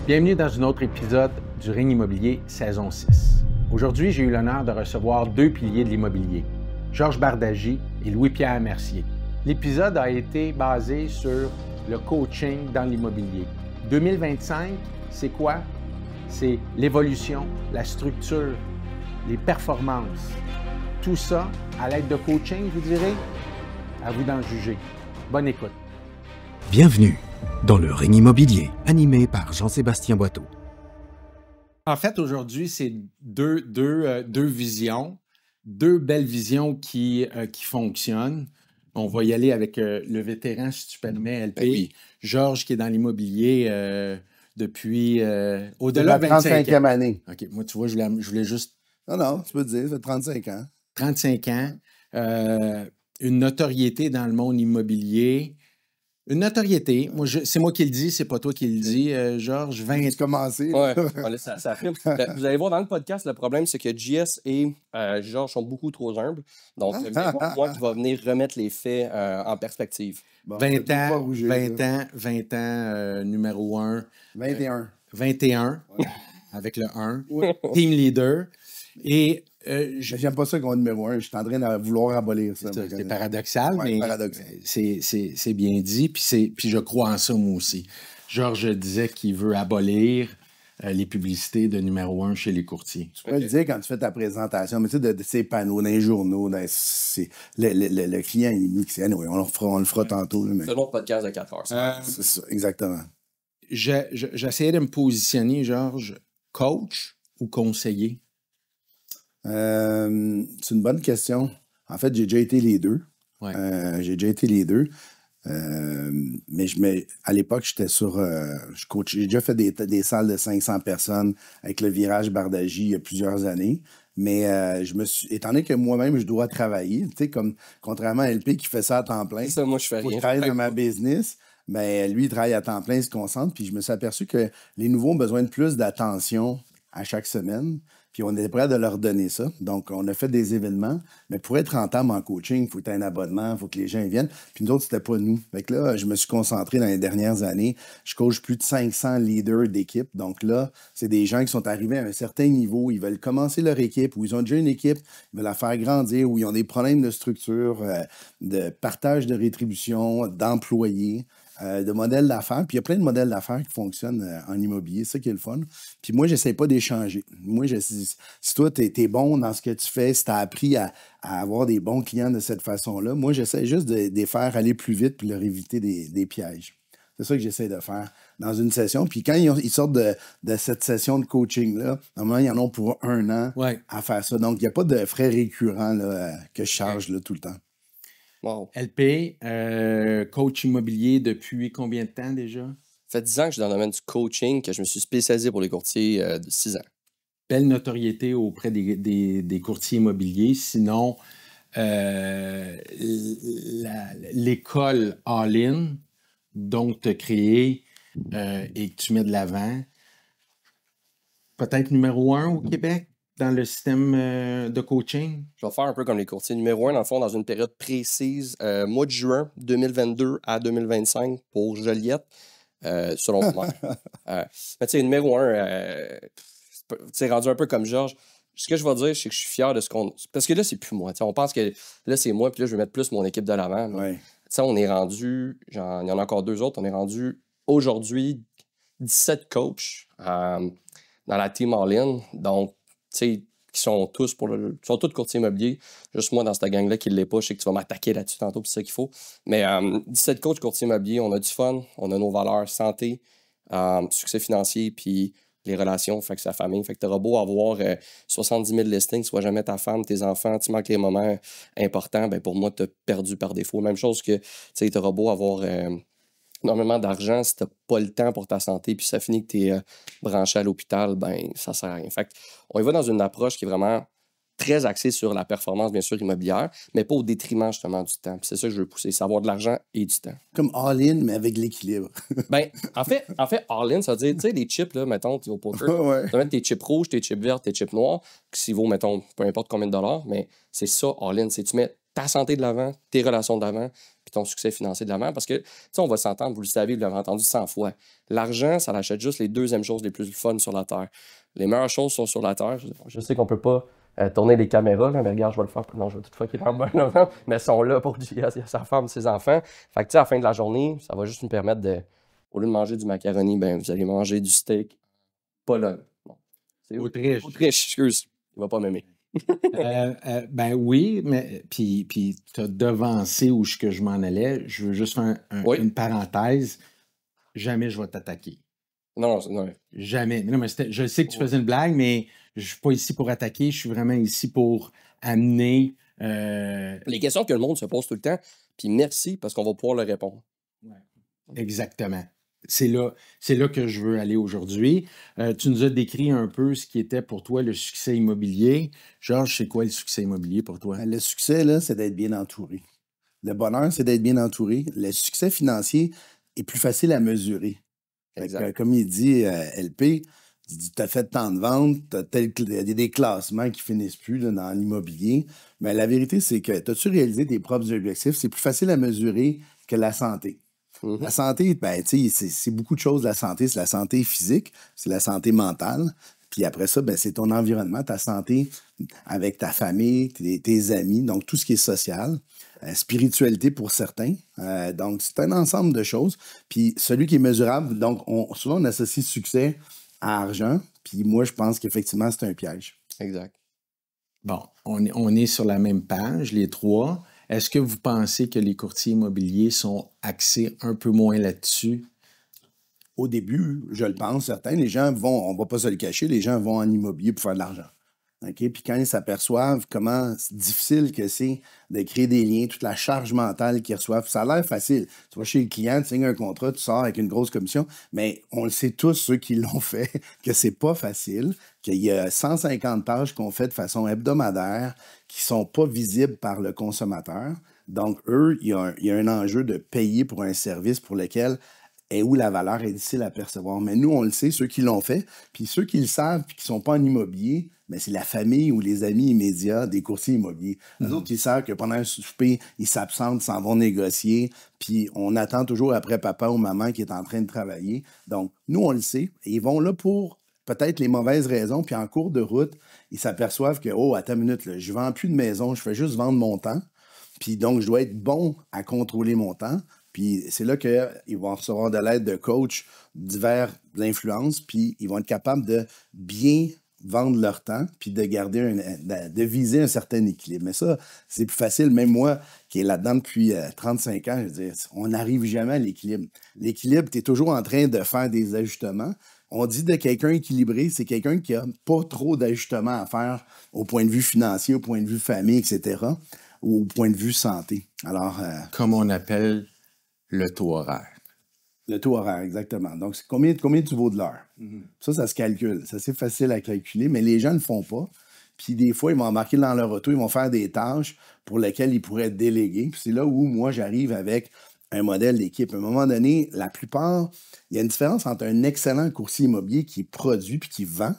Bienvenue dans un autre épisode du Ring Immobilier saison 6. Aujourd'hui, j'ai eu l'honneur de recevoir deux piliers de l'immobilier, Georges Bardagy et Louis-Pierre Mercier. L'épisode a été basé sur le coaching dans l'immobilier. 2025, c'est quoi? C'est l'évolution, la structure, les performances. Tout ça à l'aide de coaching, vous direz? À vous d'en juger. Bonne écoute. Bienvenue dans le Ring Immobilier, animé par Jean-Sébastien Boiteau. En fait, aujourd'hui, c'est deux visions, deux belles visions qui fonctionnent. On va y aller avec le vétéran, si tu permets, LP. Oui. Georges, qui est dans l'immobilier depuis au-delà de 25 ans. Année. OK, moi, tu vois, je voulais juste... Non, tu peux te dire, ça fait 35 ans. 35 ans, une notoriété dans le monde immobilier. Une notoriété. Moi, c'est moi qui le dis, c'est pas toi qui le dis, Georges. 20... commencé. Ouais, ça filme. Vous allez voir dans le podcast, le problème, c'est que JS et Georges sont beaucoup trop humbles. Donc, moi qui va venir remettre les faits en perspective. Bon, 20 ans, numéro 1. 21. 21, ouais. Avec le 1. Ouais. Team leader. Et j'aime pas ça qu'on est numéro 1. Je suis en train de vouloir abolir ça. C'est paradoxal, ouais, mais paradoxal. C'est bien dit. Puis je crois en ça, moi aussi. Georges disait qu'il veut abolir les publicités de numéro 1 chez les courtiers. Tu pourrais le dire quand tu fais ta présentation, mais tu sais, de ces panneaux, dans les journaux, le client, il dit que on le fera tantôt. Là, mais... C'est un autre podcast de 4 heures. C'est ça, exactement. J'essayais de me positionner, Georges, coach ou conseiller? C'est une bonne question. En fait, j'ai déjà été les deux. Ouais. Mais à l'époque, j'étais sur... je coach. J'ai déjà fait des salles de 500 personnes avec le virage Bardagy il y a plusieurs années. Mais étant donné que moi-même, je dois travailler, tu sais, comme contrairement à LP qui fait ça à temps plein. Ça, moi, je fais rien. Je travaille dans ma business. Ben, lui, il travaille à temps plein, il se concentre. Puis je me suis aperçu que les nouveaux ont besoin de plus d'attention à chaque semaine. Puis on est prêt de leur donner ça. Donc, on a fait des événements. Mais pour être rentable en coaching, il faut que tu aies un abonnement, il faut que les gens viennent. Puis nous autres, c'était pas nous. Fait que là, je me suis concentré dans les dernières années. Je coach plus de 500 leaders d'équipe. Donc là, c'est des gens qui sont arrivés à un certain niveau. Ils veulent commencer leur équipe ou ils ont déjà une équipe. Ils veulent la faire grandir ou ils ont des problèmes de structure, de partage de rétribution, d'employés. De modèles d'affaires. Puis il y a plein de modèles d'affaires qui fonctionnent en immobilier. C'est ça qui est le fun. Puis moi, j'essaie pas d'échanger. Moi, si toi, t'es bon dans ce que tu fais, si t'as appris à avoir des bons clients de cette façon-là, moi, j'essaie juste de les faire aller plus vite puis leur éviter des pièges. C'est ça que j'essaie de faire dans une session. Puis quand ils sortent de cette session de coaching-là, normalement, ils en ont pour 1 an à faire ça. Donc, il n'y a pas de frais récurrents là, que je charge là, tout le temps. Wow. LP, coach immobilier depuis combien de temps déjà? Ça fait 10 ans que je suis dans le domaine du coaching, que je me suis spécialisé pour les courtiers de 6 ans. Belle notoriété auprès des courtiers immobiliers. Sinon, l'école All-In, dont tu as créé et que tu mets de l'avant, peut-être numéro 1 au Québec? Dans le système de coaching? Je vais faire un peu comme les courtiers. Numéro 1, dans le fond, dans une période précise, mois de juin 2022 à 2025 pour Joliette, selon moi. Mais tu sais, numéro 1, tu sais, rendu un peu comme Georges, ce que je vais dire, c'est que je suis fier de ce qu'on... Parce que là, c'est plus moi. T'sais, on pense que là, c'est moi, puis là, je vais mettre plus mon équipe de l'avant. Ouais. Tu sais, on est rendu... il y en a encore 2 autres. On est rendu, aujourd'hui, 17 coachs dans la team All-In. Donc, tu sais, qui sont tous sont tous courtiers immobiliers. Juste moi, dans cette gang-là, qui ne l'est pas. Je sais que tu vas m'attaquer là-dessus tantôt, puis c'est ça qu'il faut. Mais 17 coachs courtiers immobiliers, on a du fun, on a nos valeurs santé, succès financier, puis les relations, fait que c'est la famille. Fait que t'auras beau avoir 70 000 listings, tu vois jamais ta femme, tes enfants, tu manques les moments importants, ben pour moi, t'as perdu par défaut. Même chose que, tu sais, t'auras beau avoir... énormément d'argent, si tu n'as pas le temps pour ta santé, puis ça finit que tu es branché à l'hôpital, ben ça sert à rien. Fait on y va dans une approche qui est vraiment très axée sur la performance, bien sûr, immobilière, mais pas au détriment, justement, du temps. Puis c'est ça que je veux pousser, c'est avoir de l'argent et du temps. Comme all-in, mais avec l'équilibre. Ben, en fait, all-in, ça veut dire, tu sais, les chips, là, mettons, tu vas au poker, tu vas mettre tes chips rouges, tes chips vertes, tes chips noirs, qui vaut, mettons, peu importe combien de dollars, mais c'est ça, all-in, c'est tu mets ta santé de l'avant, tes relations de l'avant, puis ton succès financier de l'avant. Parce que, tu sais, on va s'entendre, vous le savez, vous l'avez entendu 100 fois. L'argent, ça achète juste les deuxièmes choses les plus fun sur la Terre. Les meilleures choses sont sur la Terre. Je sais qu'on peut pas tourner les caméras, là, mais regarde, je vais le faire. Non, je vais tout fucker dans le bon, mais elles sont là pour il y a sa femme, ses enfants. Fait que, tu sais, à la fin de la journée, ça va juste nous permettre de, au lieu de manger du macaroni, ben, vous allez manger du steak. Pologne. Bon. C'est Autriche. Autriche, excuse. Il va pas m'aimer. Ben oui, mais puis tu as devancé où que je m'en allais. Je veux juste faire une parenthèse. Jamais je vais t'attaquer. Non. Jamais. Non, mais je sais que tu faisais une blague, mais je suis pas ici pour attaquer. Je suis vraiment ici pour amener... Les questions que le monde se pose tout le temps, puis merci parce qu'on va pouvoir leur répondre. Ouais. Exactement. C'est là que je veux aller aujourd'hui. Tu nous as décrit un peu ce qui était pour toi le succès immobilier. Georges, c'est quoi le succès immobilier pour toi? Le succès, là, c'est d'être bien entouré. Le bonheur, c'est d'être bien entouré. Le succès financier est plus facile à mesurer. Comme il dit LP, tu as fait tant de ventes, il y a des classements qui finissent plus là, dans l'immobilier. Mais la vérité, c'est que as-tu réalisé tes propres objectifs? C'est plus facile à mesurer que la santé. Mm-hmm. La santé, ben, c'est beaucoup de choses, la santé. C'est la santé physique, c'est la santé mentale. Puis après ça, ben, c'est ton environnement, ta santé avec ta famille, tes amis, donc tout ce qui est social. Spiritualité pour certains. Donc, c'est un ensemble de choses. Puis celui qui est mesurable, donc souvent on associe succès à argent. Puis moi, je pense qu'effectivement, c'est un piège. Exact. Bon, on est sur la même page, les trois. Est-ce que vous pensez que les courtiers immobiliers sont axés un peu moins là-dessus? Au début, je le pense, certains. Les gens vont, on ne va pas se le cacher, les gens vont en immobilier pour faire de l'argent. Okay? Puis quand ils s'aperçoivent comment difficile que c'est de créer des liens, toute la charge mentale qu'ils reçoivent, ça a l'air facile. Tu vas chez le client, tu signes un contrat, tu sors avec une grosse commission, mais on le sait tous, ceux qui l'ont fait, que c'est pas facile, qu'il y a 150 tâches qu'on fait de façon hebdomadaire qui sont pas visibles par le consommateur. Donc, eux, il y a un enjeu de payer pour un service pour lequel et où la valeur est difficile à percevoir. Mais nous, on le sait, ceux qui l'ont fait, puis ceux qui le savent puis qui ne sont pas en immobilier, mais c'est la famille ou les amis immédiats des courtiers immobiliers. Les autres, ils savent que pendant un souper, ils s'absentent, s'en vont négocier, puis on attend toujours après papa ou maman qui est en train de travailler. Donc, nous, on le sait, et ils vont là pour peut-être les mauvaises raisons, puis en cours de route, ils s'aperçoivent que, oh, attends une minute, là, je ne vends plus de maison, je fais juste vendre mon temps, puis donc, je dois être bon à contrôler mon temps. Puis c'est là qu'ils vont recevoir de l'aide de coachs divers d'influence, puis ils vont être capables de bien vendre leur temps, puis de garder de viser un certain équilibre. Mais ça, c'est plus facile. Même moi, qui est là-dedans depuis 35 ans, je veux dire, on n'arrive jamais à l'équilibre. L'équilibre, tu es toujours en train de faire des ajustements. On dit de quelqu'un équilibré, c'est quelqu'un qui n'a pas trop d'ajustements à faire au point de vue financier, au point de vue famille, etc., ou au point de vue santé. Alors, comme on appelle le taux horaire. Le taux horaire, exactement. Donc, c'est combien tu vaux de l'heure? Mm-hmm. Ça se calcule. C'est assez facile à calculer, mais les gens ne le font pas. Puis des fois, ils vont embarquer dans leur auto, ils vont faire des tâches pour lesquelles ils pourraient déléguer. Puis c'est là où moi, j'arrive avec un modèle d'équipe. À un moment donné, la plupart, il y a une différence entre un excellent courtier immobilier qui produit puis qui vend,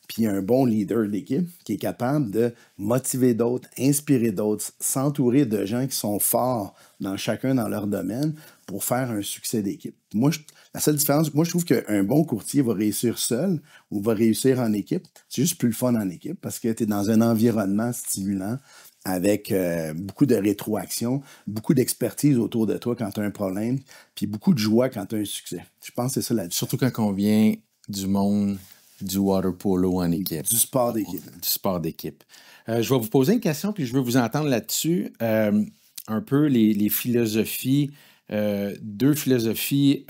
puis un bon leader d'équipe qui est capable de motiver d'autres, inspirer d'autres, s'entourer de gens qui sont forts chacun dans leur domaine pour faire un succès d'équipe. Moi, la seule différence, moi, je trouve qu'un bon courtier va réussir seul ou va réussir en équipe. C'est juste plus le fun en équipe parce que tu es dans un environnement stimulant avec beaucoup de rétroaction, beaucoup d'expertise autour de toi quand tu as un problème, puis beaucoup de joie quand tu as un succès. Je pense que c'est ça la différence. Surtout quand on vient du monde du water polo en équipe. Du sport d'équipe. Du sport d'équipe. Je vais vous poser une question, puis je veux vous entendre là-dessus. Un peu les philosophies, deux philosophies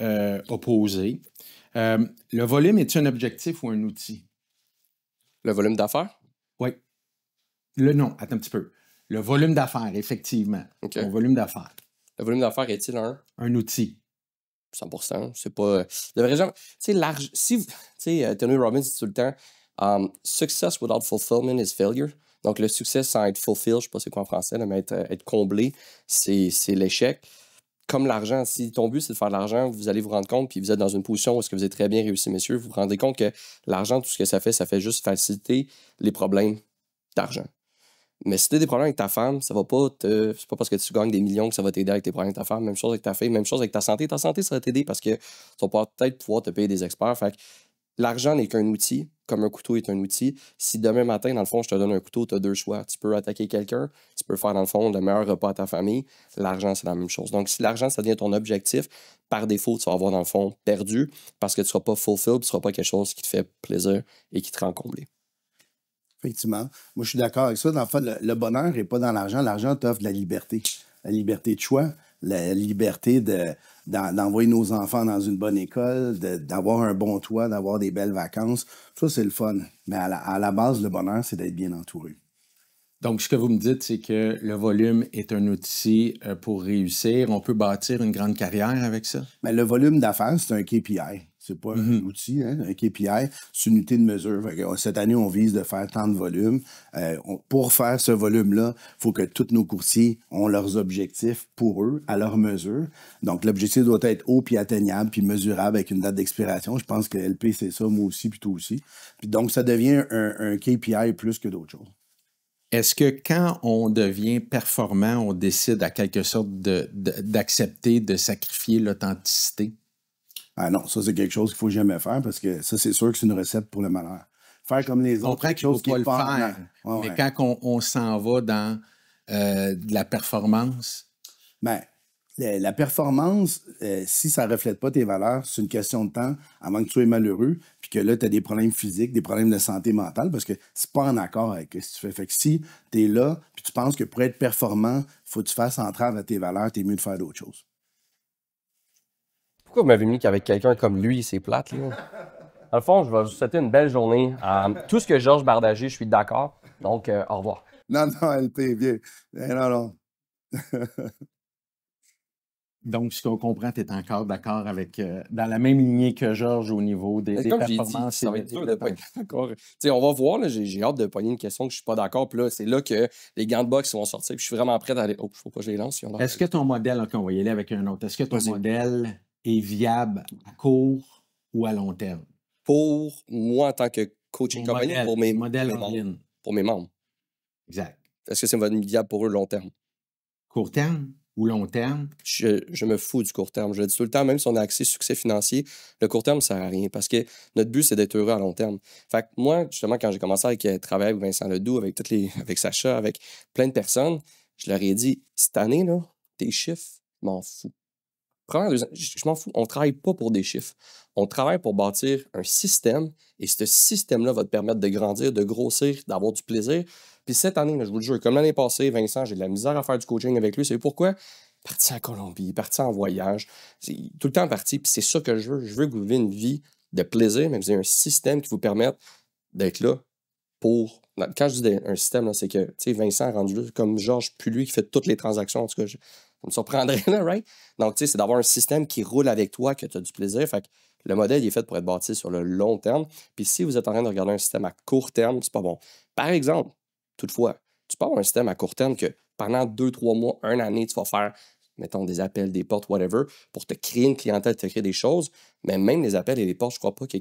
opposées. Le volume est-il un objectif ou un outil? Le volume d'affaires? Oui. Non, attends un petit peu. Le volume d'affaires, effectivement. Okay. Le volume d'affaires. Le volume d'affaires est-il un outil? 100%. C'est pas. Tu sais, Tony Robbins dit tout le temps success without fulfillment is failure. Donc, le succès sans être fulfilled, je ne sais pas c'est quoi en français, mais être comblé, c'est l'échec. Comme l'argent, si ton but c'est de faire de l'argent, vous allez vous rendre compte, puis vous êtes dans une position où est-ce que vous êtes très bien réussi, messieurs, vous vous rendez compte que l'argent, tout ce que ça fait juste faciliter les problèmes d'argent. Mais si tu as des problèmes avec ta femme, ça va pas c'est pas parce que tu gagnes des millions que ça va t'aider avec tes problèmes avec ta femme. Même chose avec ta fille, même chose avec ta santé. Ta santé, ça va t'aider parce que tu vas peut-être pouvoir te payer des experts. Fait que l'argent n'est qu'un outil, comme un couteau est un outil. Si demain matin, dans le fond, je te donne un couteau, tu as deux choix. Tu peux attaquer quelqu'un, tu peux faire, dans le fond, le meilleur repas à ta famille. L'argent, c'est la même chose. Donc, si l'argent, ça devient ton objectif, par défaut, tu vas avoir, dans le fond, perdu parce que tu ne seras pas fulfilled, tu ne seras pas quelque chose qui te fait plaisir et qui te rend comblé. Effectivement. Moi, je suis d'accord avec ça. Dans le fond, le bonheur n'est pas dans l'argent. L'argent t'offre de la liberté. La liberté de choix, la liberté d'envoyer nos enfants dans une bonne école, d'avoir un bon toit, d'avoir des belles vacances. Ça, c'est le fun. Mais à la base, le bonheur, c'est d'être bien entouré. Donc, ce que vous me dites, c'est que le volume est un outil pour réussir. On peut bâtir une grande carrière avec ça? Mais le volume d'affaires, c'est un KPI. C'est pas un outil, hein? Un KPI, c'est une unité de mesure. Cette année, on vise de faire tant de volume. Pour faire ce volume-là, il faut que tous nos courtiers ont leurs objectifs pour eux, à leur mesure. Donc, l'objectif doit être haut puis atteignable puis mesurable avec une date d'expiration. Je pense que LP, c'est ça, moi aussi, puis toi aussi. Puis donc, ça devient un KPI plus que d'autres choses. Est-ce que quand on devient performant, on décide à quelque sorte d'accepter de sacrifier l'authenticité? Ah non, ça, c'est quelque chose qu'il ne faut jamais faire parce que ça, c'est sûr que c'est une recette pour le malheur. Faire comme les autres. On comprend qu'il ne faut pas le faire, mais quand on s'en va dans de la performance... Bien, la performance, si ça ne reflète pas tes valeurs, c'est une question de temps avant que tu sois malheureux puis que là, tu as des problèmes physiques, des problèmes de santé mentale parce que c'est pas en accord avec ce que tu fais. Fait que si tu es là puis tu penses que pour être performant, il faut que tu fasses entrave à tes valeurs, tu es mieux de faire d'autres choses. Pourquoi vous m'avez mis qu'avec quelqu'un comme lui, c'est plate, là? Dans le fond, je vais vous souhaiter une belle journée. Tout ce que Georges Bardager, je suis d'accord. Donc, au revoir. Non, LP, bien. Non. Donc, ce qu'on comprend, tu es encore d'accord avec dans la même lignée que Georges au niveau des performances. Ça va être dur de pas être d'accord. On va voir, là, j'ai hâte de pogner une question que je suis pas d'accord. Puis là, c'est là que les gants de boxe vont sortir. Puis je suis vraiment prêt d'aller. Oh, faut pas que je les lance. Est-ce que ton modèle, OK, on va y aller avec un autre. Est-ce que ton modèle est viable à court ou à long terme? Pour moi, en tant que coaching company, pour mes membres. Exact. Est-ce que c'est viable pour eux long terme? Court terme ou long terme? Je me fous du court terme. Je le dis tout le temps, même si on a accès succès financier, le court terme ne sert à rien parce que notre but, c'est d'être heureux à long terme. Fait que moi, justement, quand j'ai commencé à travailler avec Vincent Ledoux, avec Sacha, avec plein de personnes, je leur ai dit, cette année, là, tes chiffres, je m'en fous. Je m'en fous. On ne travaille pas pour des chiffres. On travaille pour bâtir un système et ce système-là va te permettre de grandir, de grossir, d'avoir du plaisir. Puis cette année, là, je vous le jure, comme l'année passée, Vincent, j'ai de la misère à faire du coaching avec lui. C'est pourquoi? Parti en Colombie, parti en voyage. C'est tout le temps parti. Puis c'est ça que je veux. Je veux que vous viviez une vie de plaisir, mais que vous ayez un système qui vous permette d'être là pour... Quand je dis un système, c'est que Vincent est rendu là comme Georges, puis lui qui fait toutes les transactions. En tout cas, ça me surprendrait, là, right? Donc, c'est d'avoir un système qui roule avec toi, que tu as du plaisir. Fait que le modèle il est fait pour être bâti sur le long terme. Puis si vous êtes en train de regarder un système à court terme, c'est pas bon. Par exemple, toutefois, tu peux avoir un système à court terme que pendant 2-3 mois, une année, tu vas faire, mettons, des appels, des portes, whatever, pour te créer une clientèle, te créer des choses. Mais même les appels et les portes, je crois pas que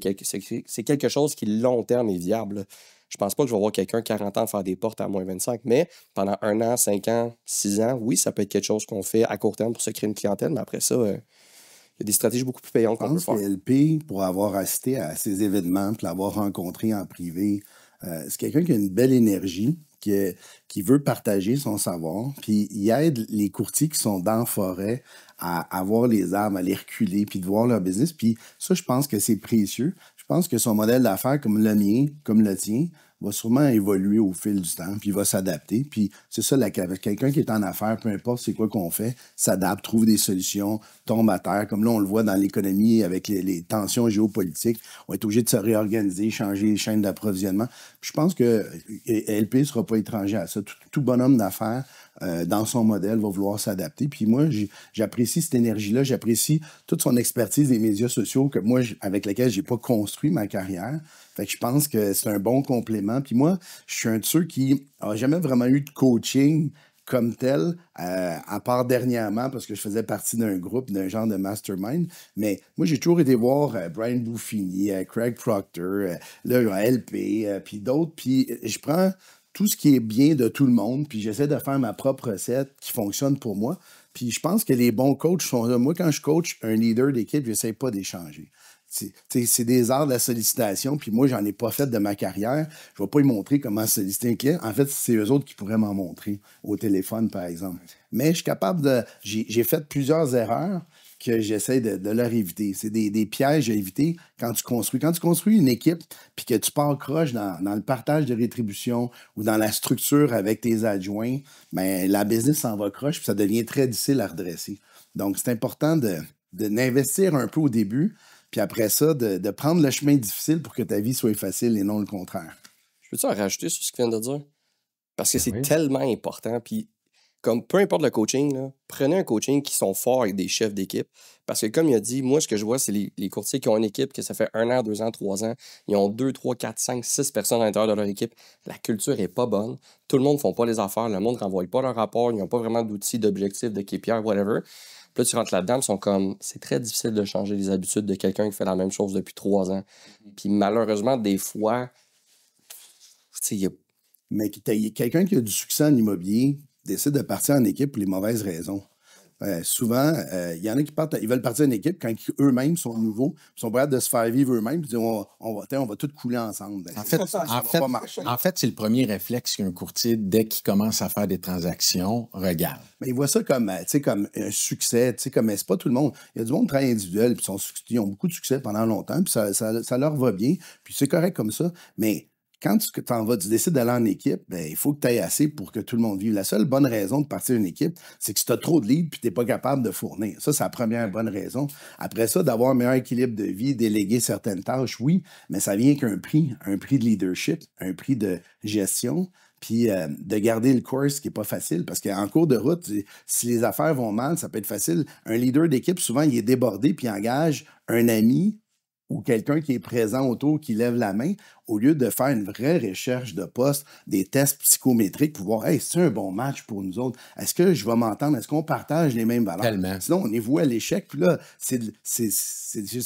c'est quelque chose qui, long terme, est viable. Je pense pas que je vais voir quelqu'un 40 ans faire des portes à moins 25, mais pendant 1 an, 5 ans, 6 ans, oui, ça peut être quelque chose qu'on fait à court terme pour se créer une clientèle, mais après ça, il y a des stratégies beaucoup plus payantes qu'on peut faire. Je pense que LP, pour avoir assisté à ces événements, pour l'avoir rencontré en privé, c'est quelqu'un qui a une belle énergie, qui veut partager son savoir, puis il aide les courtiers qui sont dans la forêt à avoir les armes, à les reculer, puis de voir leur business. Puis ça, je pense que c'est précieux. Je pense que son modèle d'affaires, comme le mien, comme le tien, va sûrement évoluer au fil du temps, puis il va s'adapter. Puis c'est ça, quelqu'un qui est en affaires, peu importe c'est quoi qu'on fait, s'adapte, trouve des solutions, tombe à terre. Comme là, on le voit dans l'économie avec les tensions géopolitiques. On est obligé de se réorganiser, changer les chaînes d'approvisionnement. Puis je pense que LP ne sera pas étranger à ça. Tout bonhomme d'affaires, dans son modèle, va vouloir s'adapter. Puis moi, j'apprécie cette énergie-là, j'apprécie toute son expertise des médias sociaux avec laquelle je n'ai pas construit ma carrière. Fait que je pense que c'est un bon complément. Puis moi, je suis un de ceux qui n'a jamais vraiment eu de coaching comme tel, à part dernièrement, parce que je faisais partie d'un groupe, d'un genre de mastermind. Mais moi, j'ai toujours été voir Brian Buffini, Craig Proctor, LP, puis d'autres. Puis je prends tout ce qui est bien de tout le monde, puis j'essaie de faire ma propre recette qui fonctionne pour moi. Puis je pense que les bons coachs sont là. Moi, quand je coach un leader d'équipe, je n'essaie pas d'échanger. C'est des arts de la sollicitation, puis moi, j'en ai pas fait de ma carrière. Je ne vais pas lui montrer comment solliciter un client. En fait, c'est eux autres qui pourraient m'en montrer au téléphone, par exemple. Mais je suis capable de... J'ai fait plusieurs erreurs que j'essaie de leur éviter. C'est des pièges à éviter quand tu construis. Quand tu construis une équipe, puis que tu pars croche dans le partage de rétribution ou dans la structure avec tes adjoints, bien, la business s'en va croche, puis ça devient très difficile à redresser. Donc, c'est important d'investir un peu au début, puis après ça, de prendre le chemin difficile pour que ta vie soit facile et non le contraire. Je peux-tu en rajouter sur ce qu'il vient de dire? Parce que c'est Oui. tellement important. Puis, comme peu importe le coaching, là, prenez un coaching qui sont forts avec des chefs d'équipe. Parce que, comme il a dit, moi, ce que je vois, c'est les courtiers qui ont une équipe que ça fait 1 an, 2 ans, 3 ans. Ils ont 2, 3, 4, 5, 6 personnes à l'intérieur de leur équipe. La culture est pas bonne. Tout le monde ne font pas les affaires. Le monde ne renvoie pas leur rapport. Ils n'ont pas vraiment d'outils, d'objectifs, de KPI, whatever. Puis là, tu rentres là-dedans, ils sont comme, c'est très difficile de changer les habitudes de quelqu'un qui fait la même chose depuis 3 ans. Puis malheureusement, des fois, tu sais, il y a... Mais quelqu'un qui a du succès en immobilier décide de partir en équipe pour les mauvaises raisons. Souvent, il y en a qui ils veulent partir en équipe quand eux-mêmes sont nouveaux, ils sont prêts de se faire vivre eux-mêmes, puis on va tout couler ensemble. Ben, En fait, c'est le premier réflexe qu'un courtier, dès qu'il commence à faire des transactions, regarde. Mais ils voient ça comme un succès, comme c'est pas tout le monde. Il y a du monde qui travaille individuel, puis ils ont beaucoup de succès pendant longtemps, puis ça leur va bien, puis c'est correct comme ça, mais quand tu décides d'aller en équipe, ben, il faut que tu aies assez pour que tout le monde vive. La seule bonne raison de partir d'une équipe, c'est que si tu as trop de leads puis tu n'es pas capable de fournir. Ça, c'est la première bonne raison. Après ça, d'avoir un meilleur équilibre de vie, déléguer certaines tâches, oui, mais ça vient qu'un prix de leadership, un prix de gestion, puis de garder le course qui n'est pas facile. Parce qu'en cours de route, si les affaires vont mal, ça peut être facile. Un leader d'équipe, souvent, il est débordé puis il engage un ami ou quelqu'un qui est présent autour, qui lève la main, au lieu de faire une vraie recherche de poste, des tests psychométriques pour voir, hey, c'est un bon match pour nous autres. Est-ce que je vais m'entendre? Est-ce qu'on partage les mêmes valeurs? Tellement. Sinon, on est voué à l'échec. Puis là, c'est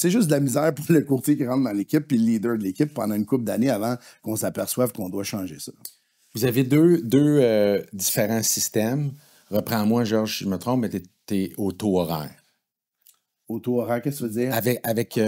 juste de la misère pour le courtier qui rentre dans l'équipe puis le leader de l'équipe pendant une couple d'années avant qu'on s'aperçoive qu'on doit changer ça. Vous avez deux différents systèmes. Reprends-moi, Georges, si je me trompe, mais tu es au taux horaire. Au taux horaire, qu'est-ce que tu veux dire? Avec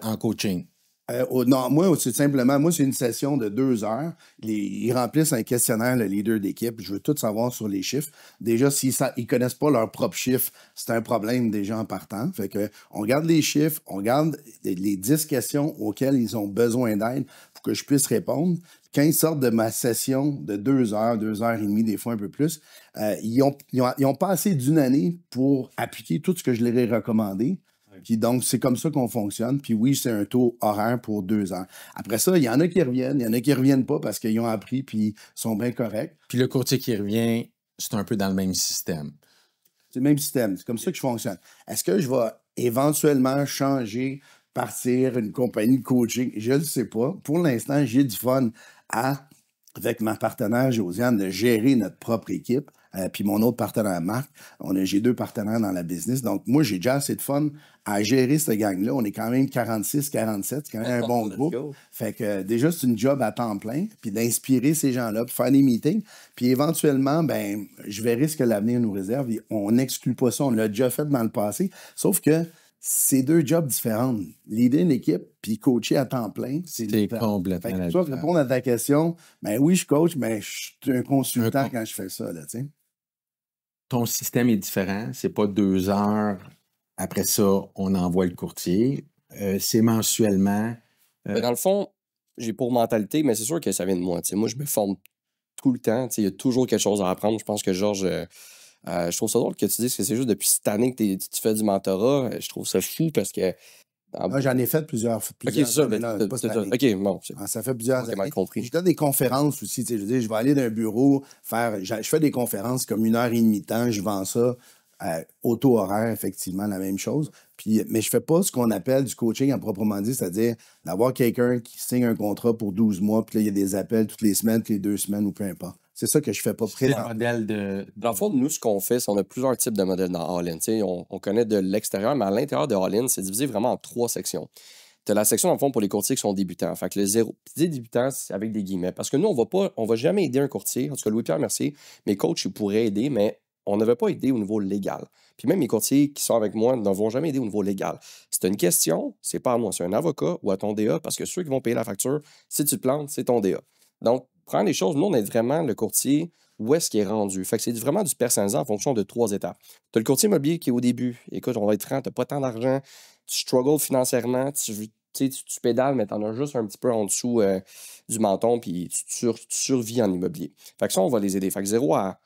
en coaching. Non, moi, c'est une session de 2 heures. Ils remplissent un questionnaire, le leader d'équipe. Je veux tout savoir sur les chiffres. Déjà, s'ils ne connaissent pas leurs propres chiffres, c'est un problème déjà en partant. Fait que, on regarde les chiffres, on regarde les 10 questions auxquelles ils ont besoin d'aide pour que je puisse répondre. Quand ils sortent de ma session de 2 heures, 2 heures et demie, des fois un peu plus, ils ont passé d'une année pour appliquer tout ce que je leur ai recommandé. Puis donc, c'est comme ça qu'on fonctionne. Puis oui, c'est un taux horaire pour 2 heures. Après ça, il y en a qui reviennent, il y en a qui ne reviennent pas parce qu'ils ont appris puis sont bien corrects. Puis le courtier qui revient, c'est un peu dans le même système. C'est le même système. C'est comme ça que je fonctionne. Est-ce que je vais éventuellement changer, partir une compagnie de coaching? Je ne le sais pas. Pour l'instant, j'ai du fun avec ma partenaire Josiane, de gérer notre propre équipe. Puis mon autre partenaire, Marc, j'ai 2 partenaires dans la business. Donc, moi, j'ai déjà assez de fun à gérer cette gang-là. On est quand même 46, 47. C'est quand même un bon groupe. Fait que déjà, c'est une job à temps plein. Puis d'inspirer ces gens-là, puis faire des meetings. Puis éventuellement, ben, je verrai ce que l'avenir nous réserve. On n'exclut pas ça. On l'a déjà fait dans le passé. Sauf que c'est 2 jobs différents. Leader une équipe puis coacher à temps plein, c'est complètement la différence. Pour répondre à ta question, ben oui, je coach, mais je suis un consultant quand je fais ça, là, tu sais. Ton système est différent. C'est pas 2 heures. Après ça, on envoie le courtier. C'est mensuellement. Dans le fond, j'ai pour mentalité, mais c'est sûr que ça vient de moi. T'sais. Moi, je me forme tout le temps. Il y a toujours quelque chose à apprendre. Je pense que Georges... je trouve ça drôle que tu dises que c'est juste depuis cette année que tu fais du mentorat. Je trouve ça fou parce que... Moi, j'en ai fait plusieurs OK, c'est ça. OK, bon. Ça fait plusieurs années. Mal compris. Je donne des conférences aussi. Je veux dire, je vais aller d'un bureau je fais des conférences comme 1h30 de temps. Je vends ça au taux horaire, effectivement, la même chose. Mais je ne fais pas ce qu'on appelle du coaching à proprement dit, c'est-à-dire d'avoir quelqu'un qui signe un contrat pour 12 mois, puis là, il y a des appels toutes les semaines, toutes les 2 semaines ou peu importe. C'est ça que je fais pas. C'est un modèle de... Dans le fond, nous, ce qu'on fait, c'est qu'on a plusieurs types de modèles dans All-In. On connaît de l'extérieur, mais à l'intérieur de All-In, c'est divisé vraiment en 3 sections. tu as la section, dans le fond, pour les courtiers qui sont débutants. Fait que le zéro. Puis dis débutant, c'est avec des guillemets. Parce que nous, on va jamais aider un courtier. En tout cas, Louis-Pierre Mercier, mes coachs, ils pourraient aider, mais on ne veut pas aider au niveau légal. Puis même mes courtiers qui sont avec moi ne vont jamais aider au niveau légal. C'est une question, c'est pas à moi, c'est un avocat ou à ton DA, parce que ceux qui vont payer la facture, si tu te plantes, c'est ton DA. Donc, prends les choses. Nous, on aide vraiment le courtier où est-ce qu'il est rendu. Fait que c'est vraiment du personnalisé en fonction de 3 étapes. Tu as le courtier immobilier qui est au début. Écoute, on va être franc, tu n'as pas tant d'argent, tu struggles financièrement, tu pédales, mais tu en as juste un petit peu en dessous du menton, puis tu survis en immobilier. Fait que ça, on va les aider. Fait que 0 à,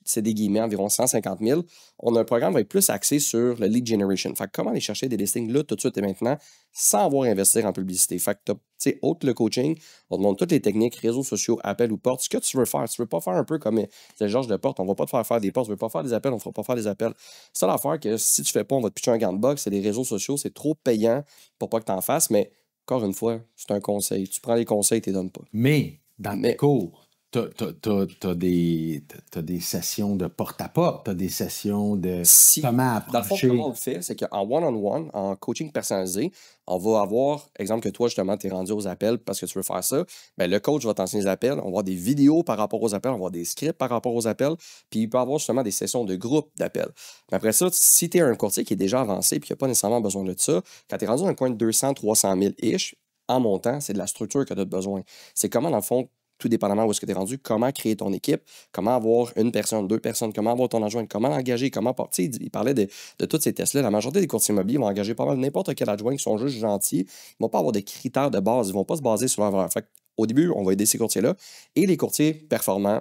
c'est des guillemets, environ 150 000. On a un programme qui va être plus axé sur le lead generation. Fait que comment aller chercher des listings là, tout de suite et maintenant, sans avoir à investir en publicité. Fait que tu sais, autre le coaching, on te montre toutes les techniques, réseaux sociaux, appels ou portes, ce que tu veux faire. Tu veux pas faire un peu comme c'est Georges de porte, on va pas te faire des portes, tu veux pas faire des appels, on fera pas faire des appels. C'est ça l'affaire que si tu fais pas, on va te pitcher un gant de boxe, c'est les réseaux sociaux, c'est trop payant pour pas que tu en fasses, mais encore une fois, c'est un conseil. Tu prends les conseils, tu les donnes pas. Mais dans tes cours, t'as des sessions de porte-à-porte, t'as des sessions de comment approcher. Dans le fond, comment on le fait, c'est qu'en one-on-one, en coaching personnalisé, on va avoir, exemple que toi, justement, tu es rendu aux appels parce que tu veux faire ça, bien, le coach va t'enseigner les appels, on va avoir des vidéos par rapport aux appels, on va avoir des scripts par rapport aux appels, puis il peut y avoir justement des sessions de groupe d'appels. Mais après ça, si tu es un courtier qui est déjà avancé et qui n'a pas nécessairement besoin de ça, quand tu es rendu à un coin de 200-300 000-ish, en montant, c'est de la structure que tu as besoin. C'est comment, dans le fond, tout dépendamment où est-ce que tu es rendu, comment créer ton équipe, comment avoir une personne, 2 personnes, comment avoir ton adjoint, comment l'engager, comment... Tu sais, il parlait de tous ces tests-là. La majorité des courtiers immobiliers vont engager pas mal n'importe quel adjoint qui sont juste gentils. Ils ne vont pas avoir de critères de base. Ils ne vont pas se baser sur leur valeur. Fait au début, on va aider ces courtiers-là. Et les courtiers performants,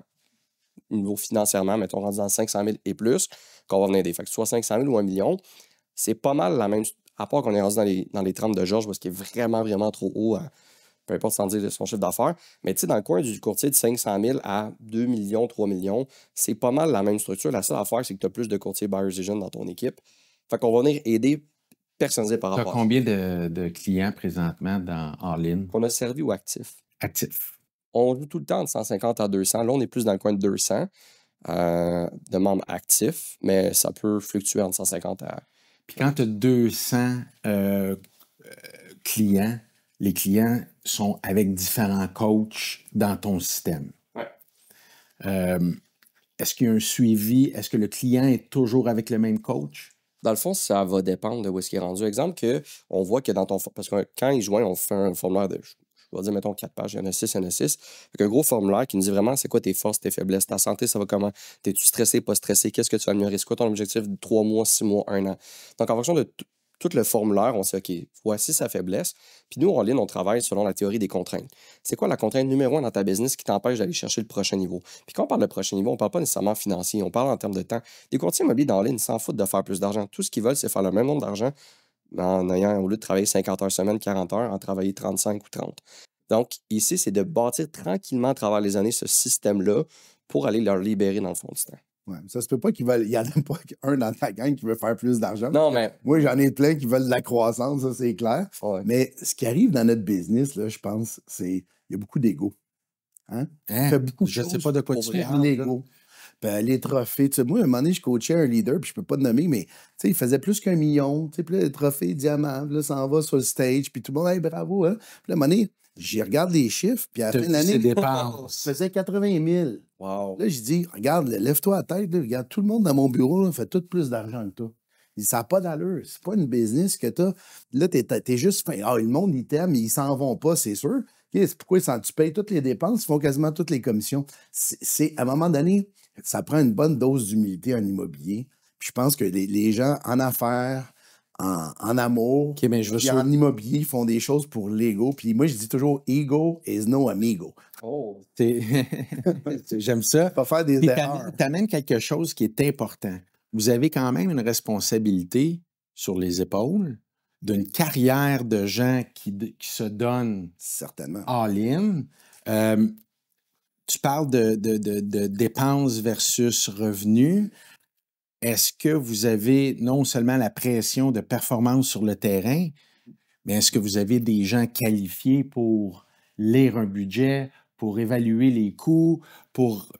niveau financièrement, mettons, rendus dans 500 000 et plus, qu'on va venir aider. Fait que soit 500 000 ou 1 million, c'est pas mal la même... À part qu'on est rendu dans les 30 de Georges, parce qu'il est vraiment, vraiment trop haut... peu importe sans dire son chiffre d'affaires, mais tu sais, dans le coin du courtier de 500 000 à 2 millions, 3 millions, c'est pas mal la même structure. La seule affaire, c'est que tu as plus de courtiers buyers agents dans ton équipe. Fait qu'on va venir aider personnalisé par rapport à ça. Tu as combien de clients présentement dans All-In? On a servi ou actif? Actif. On joue tout le temps de 150 à 200. Là, on est plus dans le coin de 200 de membres actifs, mais ça peut fluctuer entre 150 à... Puis quand tu as 200 clients, les clients sont avec différents coachs dans ton système. Ouais. Est-ce qu'il y a un suivi? Est-ce que le client est toujours avec le même coach? Dans le fond, ça va dépendre de où est-ce qu'il est rendu. Exemple on voit que dans ton... Parce que quand il joint, on fait un formulaire de... Je vais dire, mettons, 4 pages. Il y en a 6, il y en a 6. Fait un gros formulaire qui nous dit vraiment c'est quoi tes forces, tes faiblesses, ta santé, ça va comment? T'es-tu stressé, pas stressé? Qu'est-ce que tu vas améliorer? C'est quoi ton objectif de 3 mois, 6 mois, 1 an? Donc, en fonction de tout le formulaire, on sait, OK, voici sa faiblesse. Puis nous, en ligne, on travaille selon la théorie des contraintes. C'est quoi la contrainte numéro 1 dans ta business qui t'empêche d'aller chercher le prochain niveau? Puis quand on parle de prochain niveau, on ne parle pas nécessairement financier, on parle en termes de temps. Les courtiers immobiliers dans ligne s'en foutent de faire plus d'argent. Tout ce qu'ils veulent, c'est faire le même nombre d'argent en ayant, au lieu de travailler 50 heures semaine, 40 heures, en travailler 35 ou 30. Donc, ici, c'est de bâtir tranquillement à travers les années ce système-là pour aller leur libérer dans le fond du temps. Ouais, ça se peut pas qu'il y en a pas un dans ta gang qui veut faire plus d'argent. Non, mais... Moi, j'en ai plein qui veulent de la croissance, ça, c'est clair. Ouais. Mais ce qui arrive dans notre business, là, je pense, c'est il y a beaucoup d'ego. Hein? Je ne sais pas de quoi tu parles. L'ego. Les trophées. Tu sais, moi, à un moment donné, je coachais un leader, puis je peux pas te nommer, mais il faisait plus qu'1 million. Puis là, le trophée diamant, là, ça en va sur le stage, puis tout le monde, hey, bravo. Hein? Puis là, à un moment donné, j'y regarde les chiffres, puis à la fin de l'année, ça faisait 80 000. Wow. Là, je dis, regarde, lève-toi la tête, là, regarde, tout le monde dans mon bureau là, fait tout plus d'argent que toi. Ça n'a pas d'allure. C'est pas une business que t'as. Là, t'es juste fin. Ah, le monde, il t'aime, ils s'en vont pas, c'est sûr. Okay, c'est pourquoi tu payes toutes les dépenses, ils font quasiment toutes les commissions. À un moment donné, ça prend une bonne dose d'humilité en immobilier. Puis je pense que les gens en affaires, en amour, puis en immobilier, ils font des choses pour l'ego. Puis moi, je dis toujours, ego is no amigo. Oh! J'aime ça. Pas faire des erreurs. Tu amènes quelque chose qui est important. Vous avez quand même une responsabilité sur les épaules d'une carrière de gens qui se donnent certainement all-in. Tu parles de dépenses versus revenus. Est-ce que vous avez non seulement la pression de performance sur le terrain, mais est-ce que vous avez des gens qualifiés pour lire un budget, pour évaluer les coûts, pour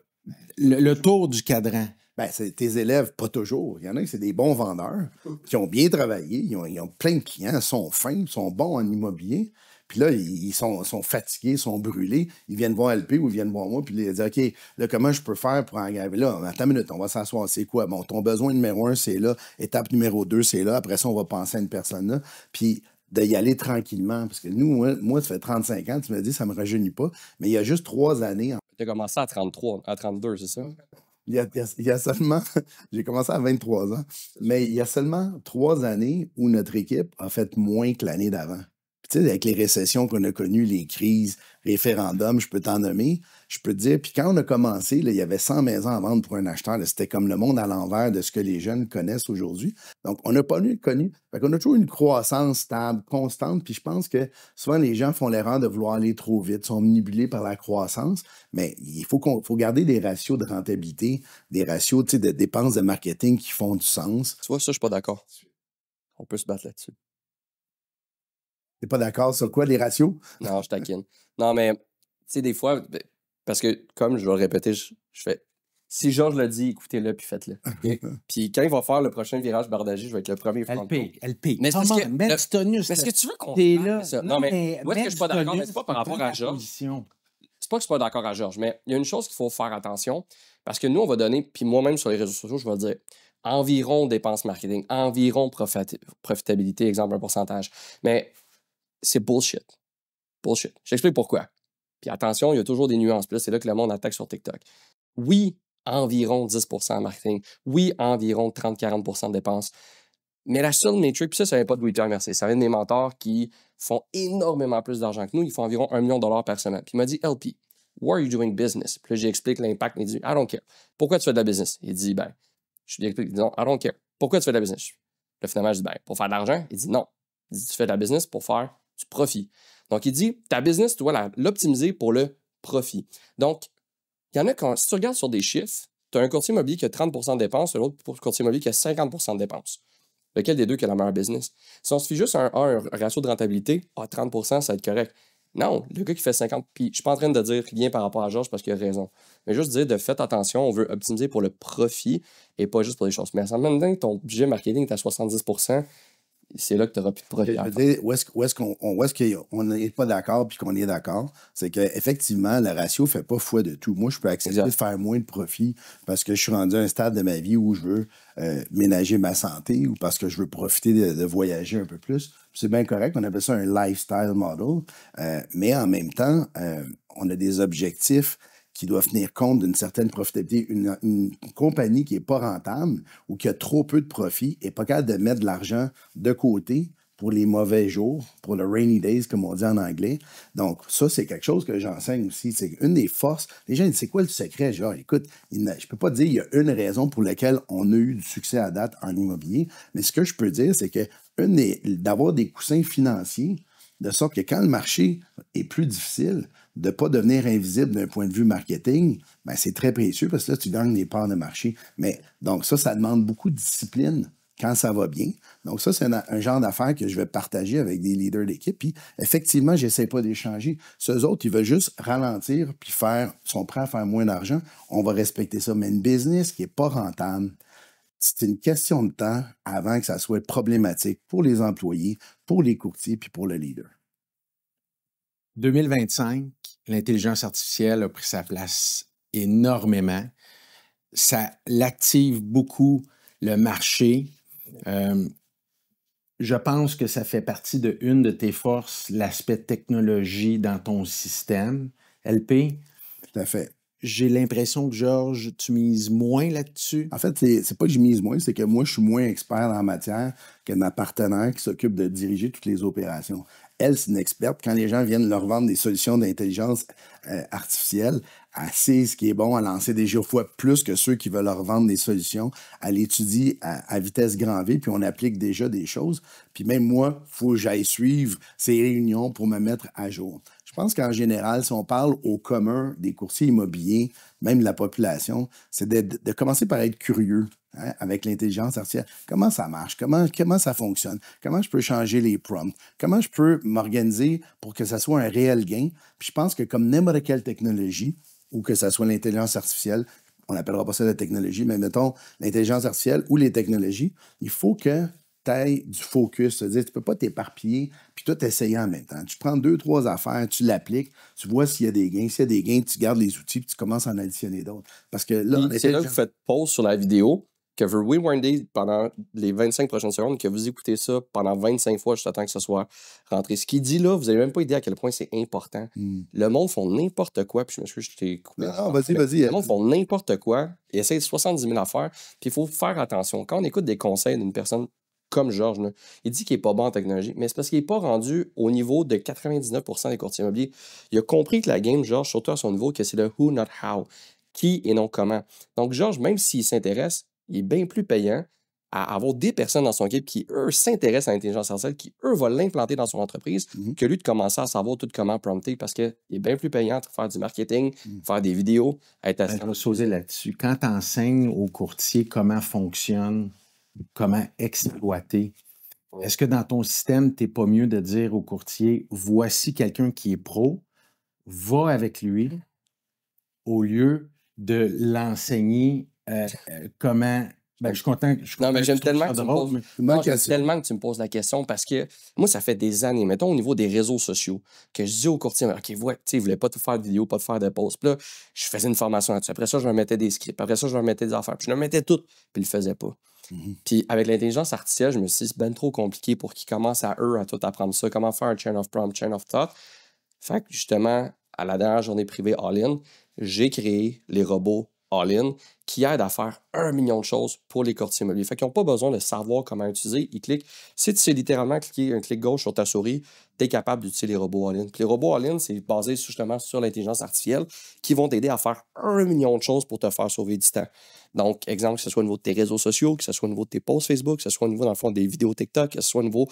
le tour du cadran? Ben, c'est tes élèves, pas toujours. Il y en a qui c'est des bons vendeurs, qui ont bien travaillé, ils ont plein de clients, sont fins, sont bons en immobilier. Puis là, ils sont fatigués, sont brûlés. Ils viennent voir LP ou ils viennent voir moi, puis ils disent OK, là, comment je peux faire pour en gagner? Là, attends une minute, on va s'asseoir. C'est quoi? Bon, ton besoin numéro 1, c'est là. Étape numéro 2, c'est là. Après ça, on va penser à une personne là. Puis d'y aller tranquillement. Parce que nous, moi, ça fait 35 ans, tu me dis, ça ne me rajeunit pas. Mais il y a juste 3 années. Tu as commencé à 33, à 32, c'est ça? Il y a seulement, j'ai commencé à 23 ans, mais il y a seulement 3 années où notre équipe a fait moins que l'année d'avant. Puis, tu sais, avec les récessions qu'on a connues, les crises, référendums, je peux t'en nommer, je peux te dire, puis quand on a commencé, là, il y avait 100 maisons à vendre pour un acheteur. Là, c'était comme le monde à l'envers de ce que les jeunes connaissent aujourd'hui. Donc, on n'a pas connu. Fait qu'on a toujours une croissance stable, constante, puis je pense que souvent les gens font l'erreur de vouloir aller trop vite, sont omnibulés par la croissance, mais il faut garder des ratios de rentabilité, des ratios, tu sais, de dépenses de marketing qui font du sens. Tu vois, ça, je suis pas d'accord. On peut se battre là-dessus. T'es pas d'accord sur quoi, les ratios? Non, je taquine. Non, mais, tu sais, des fois, parce que, comme je vais le répéter, je fais. Si Georges le dit, écoutez-le puis faites-le. Puis quand il va faire le prochain virage Bardagie, je vais être le premier. LP. Mais c'est parce que. Mets du tonus. Mais est-ce que tu veux qu'on. T'es là. Ça? Non, mais où est-ce que je suis pas d'accord? Mais c'est pas par rapport à Georges. C'est pas que je suis pas d'accord à Georges, mais il y a une chose qu'il faut faire attention. Parce que nous, on va donner, puis moi-même sur les réseaux sociaux, je vais dire environ dépenses marketing, environ profitabilité, exemple, un pourcentage. Mais c'est bullshit. Bullshit. J'explique pourquoi. Puis attention, il y a toujours des nuances. Puis là, c'est là que le monde attaque sur TikTok. Oui, environ 10% en marketing. Oui, environ 30-40% de dépenses. Mais la seule métrique, puis ça vient pas de Louis-Pierre Mercier, ça vient de mes mentors qui font énormément plus d'argent que nous. Ils font environ $1 million par semaine. Puis il m'a dit, LP, why are you doing business? Puis là, j'explique l'impact. Il dit, I don't care. Pourquoi tu fais de la business? Il dit, ben, je lui explique, non, I don't care. Pourquoi tu fais de la business? Là, finalement, je dis, ben, pour faire de l'argent? Il dit, non. Il dit, tu fais de la business pour faire du profit. Donc, il dit, ta business, tu dois l'optimiser pour le profit. Donc, il y en a quand, si tu regardes sur des chiffres, tu as un courtier immobilier qui a 30% de dépenses, l'autre courtier immobilier qui a 50% de dépenses. Lequel des deux qui a la meilleure business? Si on se fie juste à un ratio de rentabilité, 30%, ça va être correct. Non, le gars qui fait 50, puis je suis pas en train de dire rien par rapport à Georges parce qu'il a raison. Mais juste dire de faites attention, on veut optimiser pour le profit et pas juste pour les choses. Mais en même temps que ton budget marketing est à 70%, c'est là que tu n'auras plus de profit. Où est-ce qu'on n'est pas d'accord puis qu'on est d'accord, c'est qu'effectivement, le ratio ne fait pas foi de tout. Moi, je peux accepter de faire moins de profit parce que je suis rendu à un stade de ma vie où je veux ménager ma santé ou parce que je veux profiter de voyager un peu plus. C'est bien correct, on appelle ça un lifestyle model. Mais en même temps, on a des objectifs qui doivent tenir compte d'une certaine profitabilité. Une compagnie qui n'est pas rentable ou qui a trop peu de profit n'est pas capable de mettre de l'argent de côté pour les mauvais jours, pour le rainy days, comme on dit en anglais. Donc, ça, c'est quelque chose que j'enseigne aussi. C'est une des forces. Les gens disent, c'est quoi le secret? Genre, écoute, je ne peux pas dire qu'il y a une raison pour laquelle on a eu du succès à date en immobilier, mais ce que je peux dire, c'est que d'avoir des coussins financiers, de sorte que quand le marché est plus difficile, de ne pas devenir invisible d'un point de vue marketing, ben c'est très précieux parce que là, tu gagnes des parts de marché. Mais donc ça demande beaucoup de discipline quand ça va bien. Donc ça, c'est un genre d'affaires que je vais partager avec des leaders d'équipe. Puis effectivement, je n'essaie pas d'échanger. Ceux autres, ils veulent juste ralentir puis sont prêts à faire moins d'argent. On va respecter ça. Mais une business qui n'est pas rentable, c'est une question de temps avant que ça soit problématique pour les employés, pour les courtiers puis pour le leader. 2025, l'intelligence artificielle a pris sa place énormément. Ça l'active beaucoup le marché. Je pense que ça fait partie une de tes forces, l'aspect technologie dans ton système. LP? Tout à fait. J'ai l'impression que, Georges, tu mises moins là-dessus. En fait, c'est pas que je mise moins, c'est que moi, je suis moins expert en matière que ma partenaire qui s'occupe de diriger toutes les opérations. Elle, c'est une experte. Quand les gens viennent leur vendre des solutions d'intelligence artificielle, elle sait ce qui est bon, elle en sait déjà fois plus que ceux qui veulent leur vendre des solutions. Elle étudie à vitesse grand V, puis on applique déjà des choses. Puis même moi, il faut que j'aille suivre ces réunions pour me mettre à jour. Je pense qu'en général, si on parle au commun des courtiers immobiliers, même de la population, c'est de commencer par être curieux. Hein, avec l'intelligence artificielle, comment ça marche, comment ça fonctionne, comment je peux changer les prompts, comment je peux m'organiser pour que ça soit un réel gain. Puis je pense que comme n'importe quelle technologie, ou que ça soit l'intelligence artificielle, on n'appellera pas ça la technologie, mais mettons l'intelligence artificielle ou les technologies, il faut que tu aies du focus. C'est-à-dire, tu ne peux pas t'éparpiller puis tout essayer en même temps. Tu prends 2, 3 affaires, tu l'appliques, tu vois s'il y a des gains. S'il y a des gains, tu gardes les outils puis tu commences à en additionner d'autres. Parce que là, c'est là que vous faites pause sur la vidéo, que vous rewindez pendant les 25 prochaines secondes, que vous écoutez ça pendant 25 fois juste temps que ce soit rentré. Ce qu'il dit là, vous n'avez même pas idée à quel point c'est important. Le monde font n'importe quoi, puis je m'excuse, je t'ai coupé. Non, vas-y. Le monde font n'importe quoi, ils essayent 70 000 affaires, puis il faut faire attention. Quand on écoute des conseils d'une personne comme Georges, là, il dit qu'il n'est pas bon en technologie, mais c'est parce qu'il n'est pas rendu au niveau de 99% des courtiers immobiliers. Il a compris que la game, Georges, surtout à son niveau, que c'est le who, not how. Qui et non comment. Donc, Georges, même s'il s'intéresse, il est bien plus payant à avoir des personnes dans son équipe qui, eux, s'intéressent à l'intelligence artificielle, qui, eux, vont l'implanter dans son entreprise, que lui de commencer à savoir tout comment prompter parce qu'il est bien plus payant de faire du marketing, faire des vidéos, être à... Je vais sauter là-dessus. Quand tu enseignes aux courtiers comment fonctionne, comment exploiter, est-ce que dans ton système, tu n'es pas mieux de dire aux courtiers, voici quelqu'un qui est pro, va avec lui, au lieu de l'enseigner comment... Ben, je suis content. Non, mais j'aime tellement que tu me poses la question parce que moi, ça fait des années, mettons au niveau des réseaux sociaux, que je dis aux courtiers, OK, voilà, tu sais, ils ne voulaient pas tout faire de vidéos, pas de faire de posts. Puis là, je faisais une formation là-dessus. Après ça, je leur mettais des scripts. Après ça, je leur mettais des affaires. Puis je leur mettais tout. Puis ils ne le faisaient pas. Puis avec l'intelligence artificielle, je me suis dit, c'est bien trop compliqué pour qu'ils commencent à eux à tout apprendre ça. Comment faire un chain of prompt, chain of thought. Fait que justement, à la dernière journée privée All-In, j'ai créé les robots All-In qui aident à faire 1 million de choses pour les courtiers immobiliers. Fait qu'ils n'ont pas besoin de savoir comment utiliser. Ils cliquent. Si tu sais littéralement cliquer un clic gauche sur ta souris, tu es capable d'utiliser les robots All-In. Puis les robots All-In, c'est basé justement sur l'intelligence artificielle qui vont t'aider à faire 1 million de choses pour te faire sauver du temps. Donc, exemple, que ce soit au niveau de tes réseaux sociaux, que ce soit au niveau de tes posts Facebook, que ce soit au niveau, dans le fond, des vidéos TikTok, que ce soit au niveau...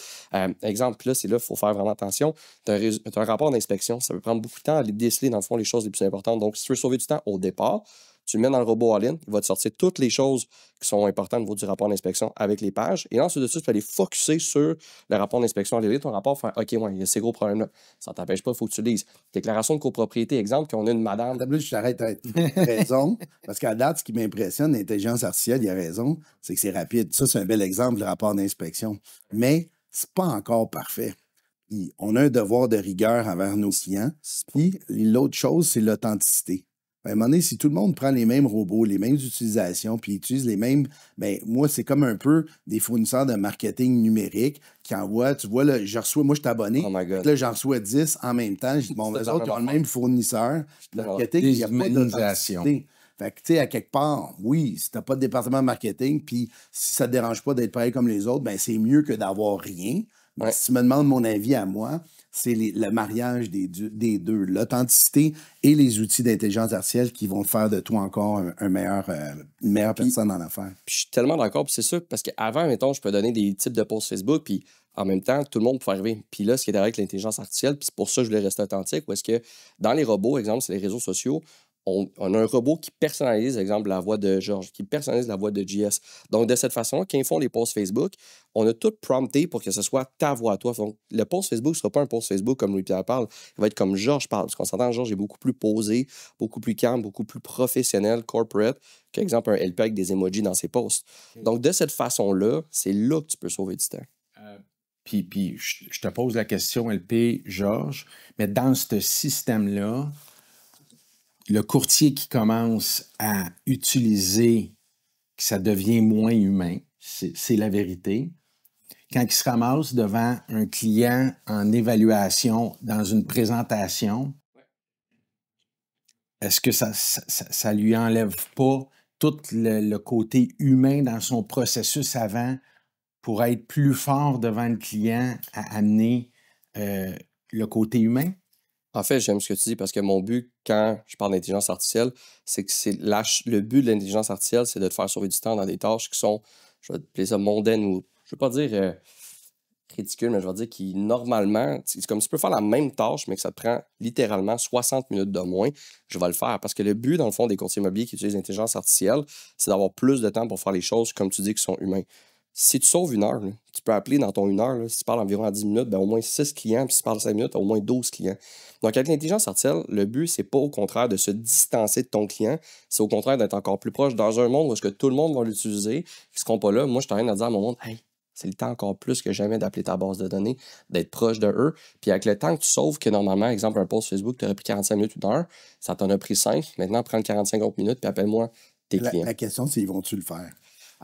exemple, là, c'est là, il faut faire vraiment attention. Tu as un rapport d'inspection. Ça peut prendre beaucoup de temps à déceler, dans le fond, les choses les plus importantes. Donc, si tu veux sauver du temps au départ, tu le mets dans le robot All-In, il va te sortir toutes les choses qui sont importantes au niveau du rapport d'inspection avec les pages. Et ensuite de ça, tu peux aller focusser sur le rapport d'inspection. Aller lire ton rapport, faire OK, ouais, il y a ces gros problèmes-là. Ça ne t'empêche pas, il faut que tu lises. Déclaration de copropriété, exemple, qu'on a une madame. Je t'arrête raison. Parce qu'à date, ce qui m'impressionne, l'intelligence artificielle, il y a raison, c'est que c'est rapide. Ça, c'est un bel exemple, le rapport d'inspection. Mais c'est pas encore parfait. Puis, on a un devoir de rigueur envers nos clients. Puis l'autre chose, c'est l'authenticité. À un moment donné, si tout le monde prend les mêmes robots, les mêmes utilisations, puis utilise les mêmes... Bien, moi, c'est comme un peu des fournisseurs de marketing numérique qui envoient... Tu vois, là, je reçois... Moi, je suis abonné. Oh my God. Là, j'en reçois 10 en même temps. Je dis, bon, les autres, ils ont le même fournisseur. Le marketing, il n'y a pas d'authenticité. Fait que, tu sais, à quelque part, oui, si tu n'as pas de département de marketing, puis si ça ne te dérange pas d'être pareil comme les autres, bien, c'est mieux que d'avoir rien. Mais si tu me demandes mon avis à moi, c'est le mariage des deux, l'authenticité et les outils d'intelligence artificielle qui vont faire de toi encore une meilleure personne en affaires. Puis je suis tellement d'accord, puis c'est ça, parce qu'avant, mettons, je peux donner des types de posts Facebook, puis en même temps, tout le monde peut arriver. Puis là, ce qui est avec l'intelligence artificielle, puis c'est pour ça que je voulais rester authentique, où est-ce que dans les robots, exemple, c'est les réseaux sociaux, on a un robot qui personnalise, exemple, la voix de Georges, qui personnalise la voix de JS. Donc, de cette façon, quand ils font les posts Facebook, on a tout prompté pour que ce soit ta voix à toi. Donc, le post Facebook ne sera pas un post Facebook comme Louis-Pierre parle. Il va être comme Georges parle. Parce qu'on s'entend, Georges est beaucoup plus posé, beaucoup plus calme, beaucoup plus professionnel, corporate, qu'exemple, un LP avec des emojis dans ses posts. Donc, de cette façon-là, c'est là que tu peux sauver du temps. Puis je te pose la question, LP, Georges, mais dans ce système-là, le courtier qui commence à utiliser, que ça devient moins humain, c'est la vérité. Quand il se ramasse devant un client en évaluation dans une présentation, est-ce que ça lui enlève pas tout le côté humain dans son processus avant pour être plus fort devant le client à amener le côté humain? En fait, j'aime ce que tu dis parce que mon but, quand je parle d'intelligence artificielle, c'est que le but de l'intelligence artificielle, c'est de te faire sauver du temps dans des tâches qui sont, je vais appeler ça mondaines ou, je ne veux pas dire ridicules, mais je vais dire qui, normalement, c'est comme si tu peux faire la même tâche, mais que ça te prend littéralement 60 minutes de moins. Je vais le faire parce que le but, dans le fond, des courtiers immobiliers qui utilisent l'intelligence artificielle, c'est d'avoir plus de temps pour faire les choses, comme tu dis, qui sont humains. si tu sauves 1 heure, là, tu peux appeler dans ton 1 heure, là, si tu parles environ à 10 minutes, ben, au moins 6 clients, puis si tu parles 5 minutes, au moins 12 clients. Donc, avec l'intelligence artificielle, le but, c'est pas au contraire de se distancer de ton client, c'est au contraire d'être encore plus proche dans un monde où est-ce que tout le monde va l'utiliser, ils seront pas là. Moi, je suis en train de dire à mon monde, hey, c'est le temps encore plus que jamais d'appeler ta base de données, d'être proche de eux. Puis avec le temps que tu sauves, que normalement, exemple, un post Facebook, tu aurais pris 45 minutes, 1 heure, ça t'en a pris 5. Maintenant, prends 45 autres minutes, puis appelle-moi tes clients. La question, c'est ils vont-tu le faire?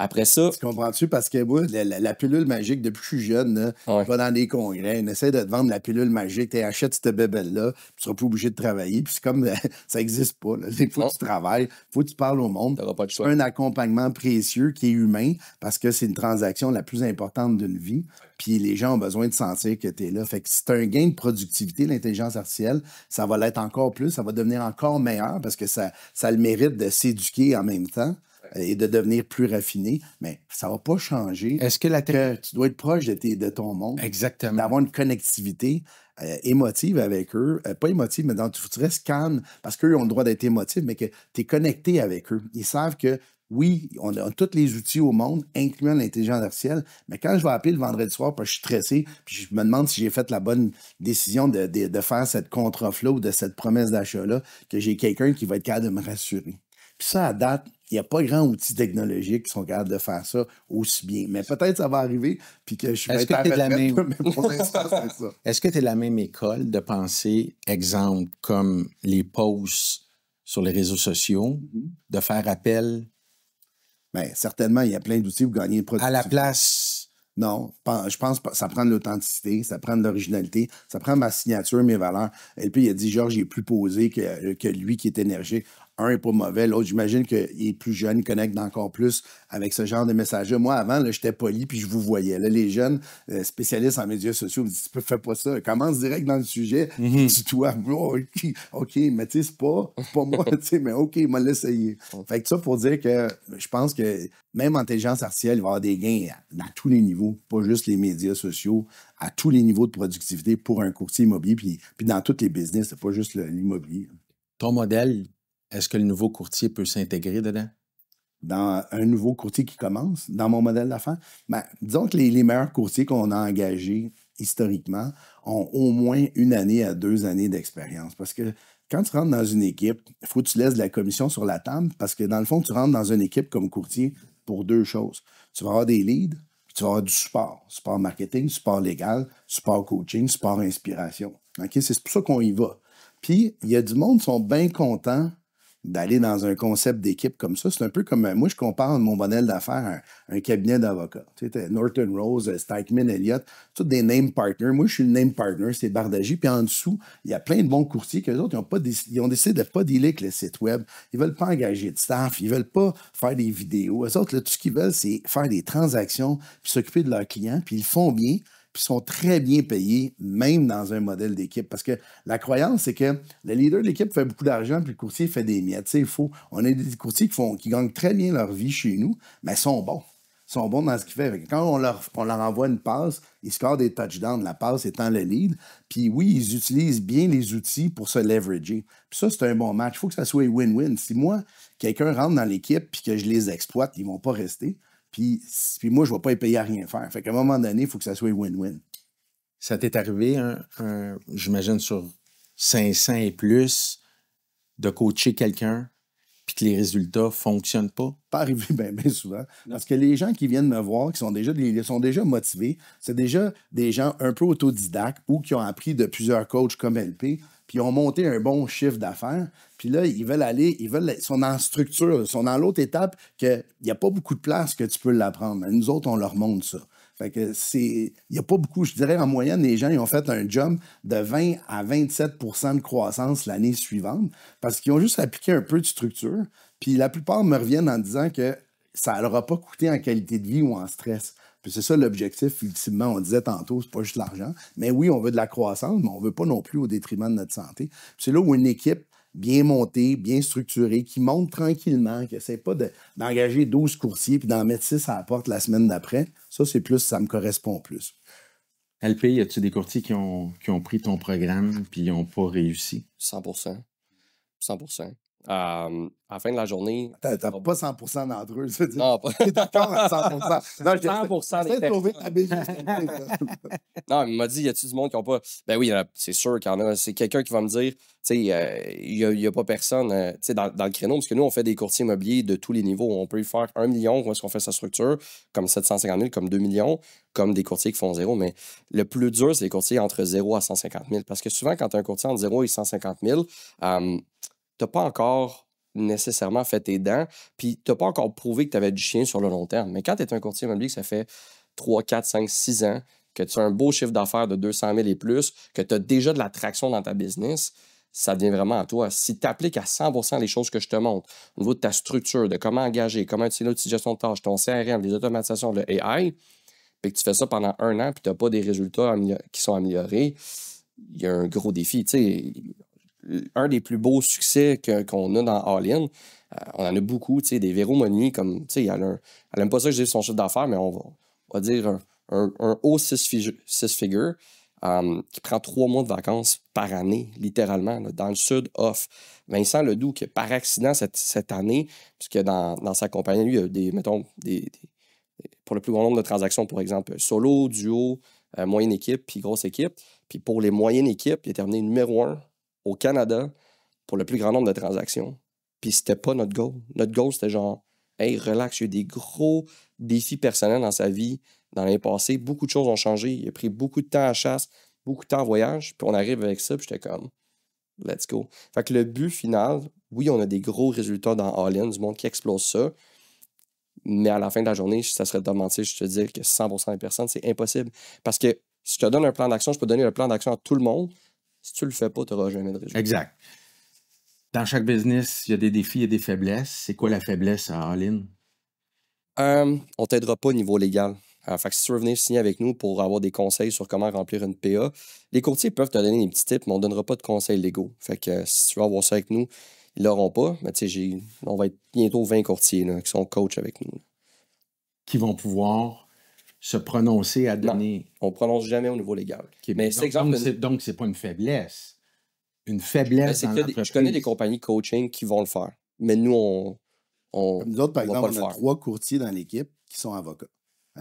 Après ça, Tu comprends-tu? Parce que moi, la pilule magique, depuis que je suis jeune, là, Ouais. je vais dans des congrès, on essaie de te vendre la pilule magique, tu achètes cette bébelle-là, puis tu seras pas obligé de travailler. Puis c'est comme, ça n'existe pas. Là. Il faut Non. que tu travailles, il faut que tu parles au monde. tu n'auras pas de C'est choix. un accompagnement précieux qui est humain parce que c'est une transaction la plus importante d'une vie. Puis les gens ont besoin de sentir que tu es là. Fait que c'est un gain de productivité, l'intelligence artificielle. Ça va l'être encore plus, ça va devenir encore meilleur parce que ça a le mérite de s'éduquer en même temps et de devenir plus raffiné. Mais ça ne va pas changer. Est-ce que la Que tu dois être proche de ton monde, Exactement. d'avoir une connectivité émotive avec eux. Pas émotive, mais tu restes calme parce qu'eux ont le droit d'être émotifs, mais que tu es connecté avec eux. Ils savent que oui, on a tous les outils au monde, incluant l'intelligence artificielle, mais quand je vais appeler le vendredi soir parce que je suis stressé, puis je me demande si j'ai fait la bonne décision de faire cette contre-offre-là ou de cette promesse d'achat-là, que j'ai quelqu'un qui va être capable de me rassurer. Puis ça, à date, il n'y a pas grand outil technologique qui sont capables de faire ça aussi bien. Mais peut-être ça va arriver, puis que je vais Est-ce être que à t'es de la retraite, même- mais pour l'instant, c'est ça. Est-ce que tu es de la même école de penser, exemple, comme les posts sur les réseaux sociaux, de faire appel Bien, certainement, il y a plein d'outils pour gagner de à la productivité. place? Non, je pense que ça prend de l'authenticité, ça prend de l'originalité, ça prend ma signature, mes valeurs. Et puis, il a dit, Georges, il est plus posé que lui qui est énergique. Un n'est pas mauvais, l'autre, j'imagine qu'il est plus jeune, il connecte encore plus avec ce genre de messages-là. Moi, avant, là, j'étais poli, puis je vous voyais. Là, les jeunes spécialistes en médias sociaux me disent, tu peux faire pas ça. Commence direct dans le sujet, tu dois. Oh, OK, mais tu sais, c'est pas moi, tu sais, mais OK, il m'a l'essayé. Fait que ça pour dire que je pense que même en intelligence artificielle, il va y avoir des gains à tous les niveaux, pas juste les médias sociaux, à tous les niveaux de productivité pour un courtier immobilier, puis dans tous les business, c'est pas juste l'immobilier. Ton modèle, est-ce que le nouveau courtier peut s'intégrer dedans? Dans un nouveau courtier qui commence, dans mon modèle d'affaires, ben, disons que les meilleurs courtiers qu'on a engagés historiquement ont au moins 1 année à 2 années d'expérience. Parce que quand tu rentres dans une équipe, il faut que tu laisses de la commission sur la table parce que dans le fond, tu rentres dans une équipe comme courtier pour 2 choses. Tu vas avoir des leads, puis tu vas avoir du support. Support marketing, support légal, support coaching, support inspiration. OK? C'est pour ça qu'on y va. Puis, il y a du monde qui sont bien contents d'aller dans un concept d'équipe comme ça. C'est un peu comme, moi, je compare mon modèle d'affaires à un cabinet d'avocats. Tu sais, Norton Rose, Stikeman Elliott, tous des name partners. Moi, je suis le name partner, c'est Bardagie. Puis en dessous, il y a plein de bons courtiers qu'eux autres, ils ont décidé de ne pas dealer avec le site web. Ils ne veulent pas engager de staff. Ils ne veulent pas faire des vidéos. Eux autres, là, tout ce qu'ils veulent, c'est faire des transactions, puis s'occuper de leurs clients, puis ils le font bien. Puis sont très bien payés, même dans un modèle d'équipe. Parce que la croyance, c'est que le leader de l'équipe fait beaucoup d'argent, puis le courtier fait des miettes. Tu sais, on a des courtiers qui gagnent très bien leur vie chez nous, mais sont bons. Ils sont bons dans ce qu'ils font. Quand on leur envoie une passe, ils scorent des touchdowns, la passe étant le lead. Puis oui, ils utilisent bien les outils pour se leverager. Puis ça, c'est un bon match. Il faut que ça soit win-win. Si moi, quelqu'un rentre dans l'équipe puis que je les exploite, ils ne vont pas rester. Puis moi, je ne vais pas les payer à rien faire. Fait qu'à un moment donné, il faut que ça soit win-win. Ça t'est arrivé, j'imagine, sur 500 et plus, de coacher quelqu'un puis que les résultats ne fonctionnent pas? Pas arrivé bien souvent. Parce que les gens qui viennent me voir, qui sont déjà motivés, c'est déjà des gens un peu autodidactes ou qui ont appris de plusieurs coachs comme LP, puis ils ont monté un bon chiffre d'affaires. Puis là, ils sont en structure, ils sont dans l'autre étape qu'il n'y a pas beaucoup de place que tu peux l'apprendre. Mais nous autres, on leur montre ça. Fait que il n'y a pas beaucoup, je dirais en moyenne, les gens ils ont fait un jump de 20 à 27 % de croissance l'année suivante parce qu'ils ont juste appliqué un peu de structure. Puis la plupart me reviennent en disant que ça ne leur a pas coûté en qualité de vie ou en stress. Puis c'est ça l'objectif, ultimement, on disait tantôt, c'est pas juste l'argent. Mais oui, on veut de la croissance, mais on ne veut pas non plus au détriment de notre santé. Puis c'est là où une équipe bien montée, bien structurée, qui monte tranquillement, qui n'essaie pas d'engager 12 coursiers puis d'en mettre 6 à la porte la semaine d'après, ça me correspond plus. LP, y a-tu des courtiers qui ont pris ton programme puis ils n'ont pas réussi? 100%. 100%. à la fin de la journée... T'as pas 100% d'entre eux, ça dit. Non, pas... T'es d'accord à 100%. Non, 100% des Non, il m'a dit, y a-tu du monde qui n'ont pas... Ben oui, c'est sûr qu'il y en a. C'est quelqu'un qui va me dire, tu sais, il n'y a pas personne, tu sais, dans le créneau, parce que nous, on fait des courtiers immobiliers de tous les niveaux. On peut y faire 1 million, où est-ce qu'on fait sa structure, comme 750 000, comme 2 millions, comme des courtiers qui font 0. Mais le plus dur, c'est les courtiers entre 0 à 150 000. Parce que souvent, quand tu as un courtier entre 0 et 150 000, tu n'as pas encore nécessairement fait tes dents, puis tu n'as pas encore prouvé que tu avais du chien sur le long terme. Mais quand tu es un courtier immobilier, que ça fait 3, 4, 5, 6 ans, que tu as un beau chiffre d'affaires de 200 000 et plus, que tu as déjà de la traction dans ta business, ça devient vraiment à toi. Si tu appliques à 100% les choses que je te montre, au niveau de ta structure, de comment engager, comment utiliser l'outil de gestion de tâches, ton CRM, les automatisations, le AI, puis que tu fais ça pendant 1 an, puis tu n'as pas des résultats qui sont améliorés, il y a un gros défi. Tu sais, un des plus beaux succès qu'on a dans All-In, on en a beaucoup, tu sais, des Véro Monnier, comme, tu sais, elle n'aime pas ça que je dise son chiffre d'affaires, mais on va dire un haut 6 figures qui prend 3 mois de vacances par année, littéralement, là, dans le sud, off. Vincent Ledoux, qui par accident cette année, puisque dans sa compagnie, lui, il y a pour le plus grand nombre de transactions, par exemple, solo, duo, moyenne équipe, puis grosse équipe. Puis pour les moyennes équipes, il est terminé numéro 1 au Canada pour le plus grand nombre de transactions. Puis c'était pas notre goal. Notre goal, c'était genre, hey, relax, il y a eu des gros défis personnels dans sa vie dans l'année passée. Beaucoup de choses ont changé. Il a pris beaucoup de temps à chasse, beaucoup de temps en voyage. Puis on arrive avec ça, puis j'étais comme, let's go. Fait que le but final, oui, on a des gros résultats dans All-In, du monde qui explose ça. Mais à la fin de la journée, ça serait de mentir, je te dis que 100% des personnes, c'est impossible. Parce que si je te donne un plan d'action, je peux donner le plan d'action à tout le monde. Si tu le fais pas, tu n'auras jamais de résultat. Exact. Dans chaque business, il y a des défis et des faiblesses. C'est quoi la faiblesse à All-In? On t'aidera pas au niveau légal. Fait que si tu veux venir signer avec nous pour avoir des conseils sur comment remplir une PA, les courtiers peuvent te donner des petits tips, mais on ne donnera pas de conseils légaux. Fait que si tu veux avoir ça avec nous, ils l'auront pas. Mais tu sais, on va être bientôt 20 courtiers là, qui sont coachs avec nous. Qui vont pouvoir se prononcer à donner... Non, on ne prononce jamais au niveau légal. Okay, mais donc, c'est pas une faiblesse. Une faiblesse dans l'entreprise. Je connais des compagnies coaching qui vont le faire. Mais nous, nous autres, par exemple, on a 3 courtiers dans l'équipe qui sont avocats.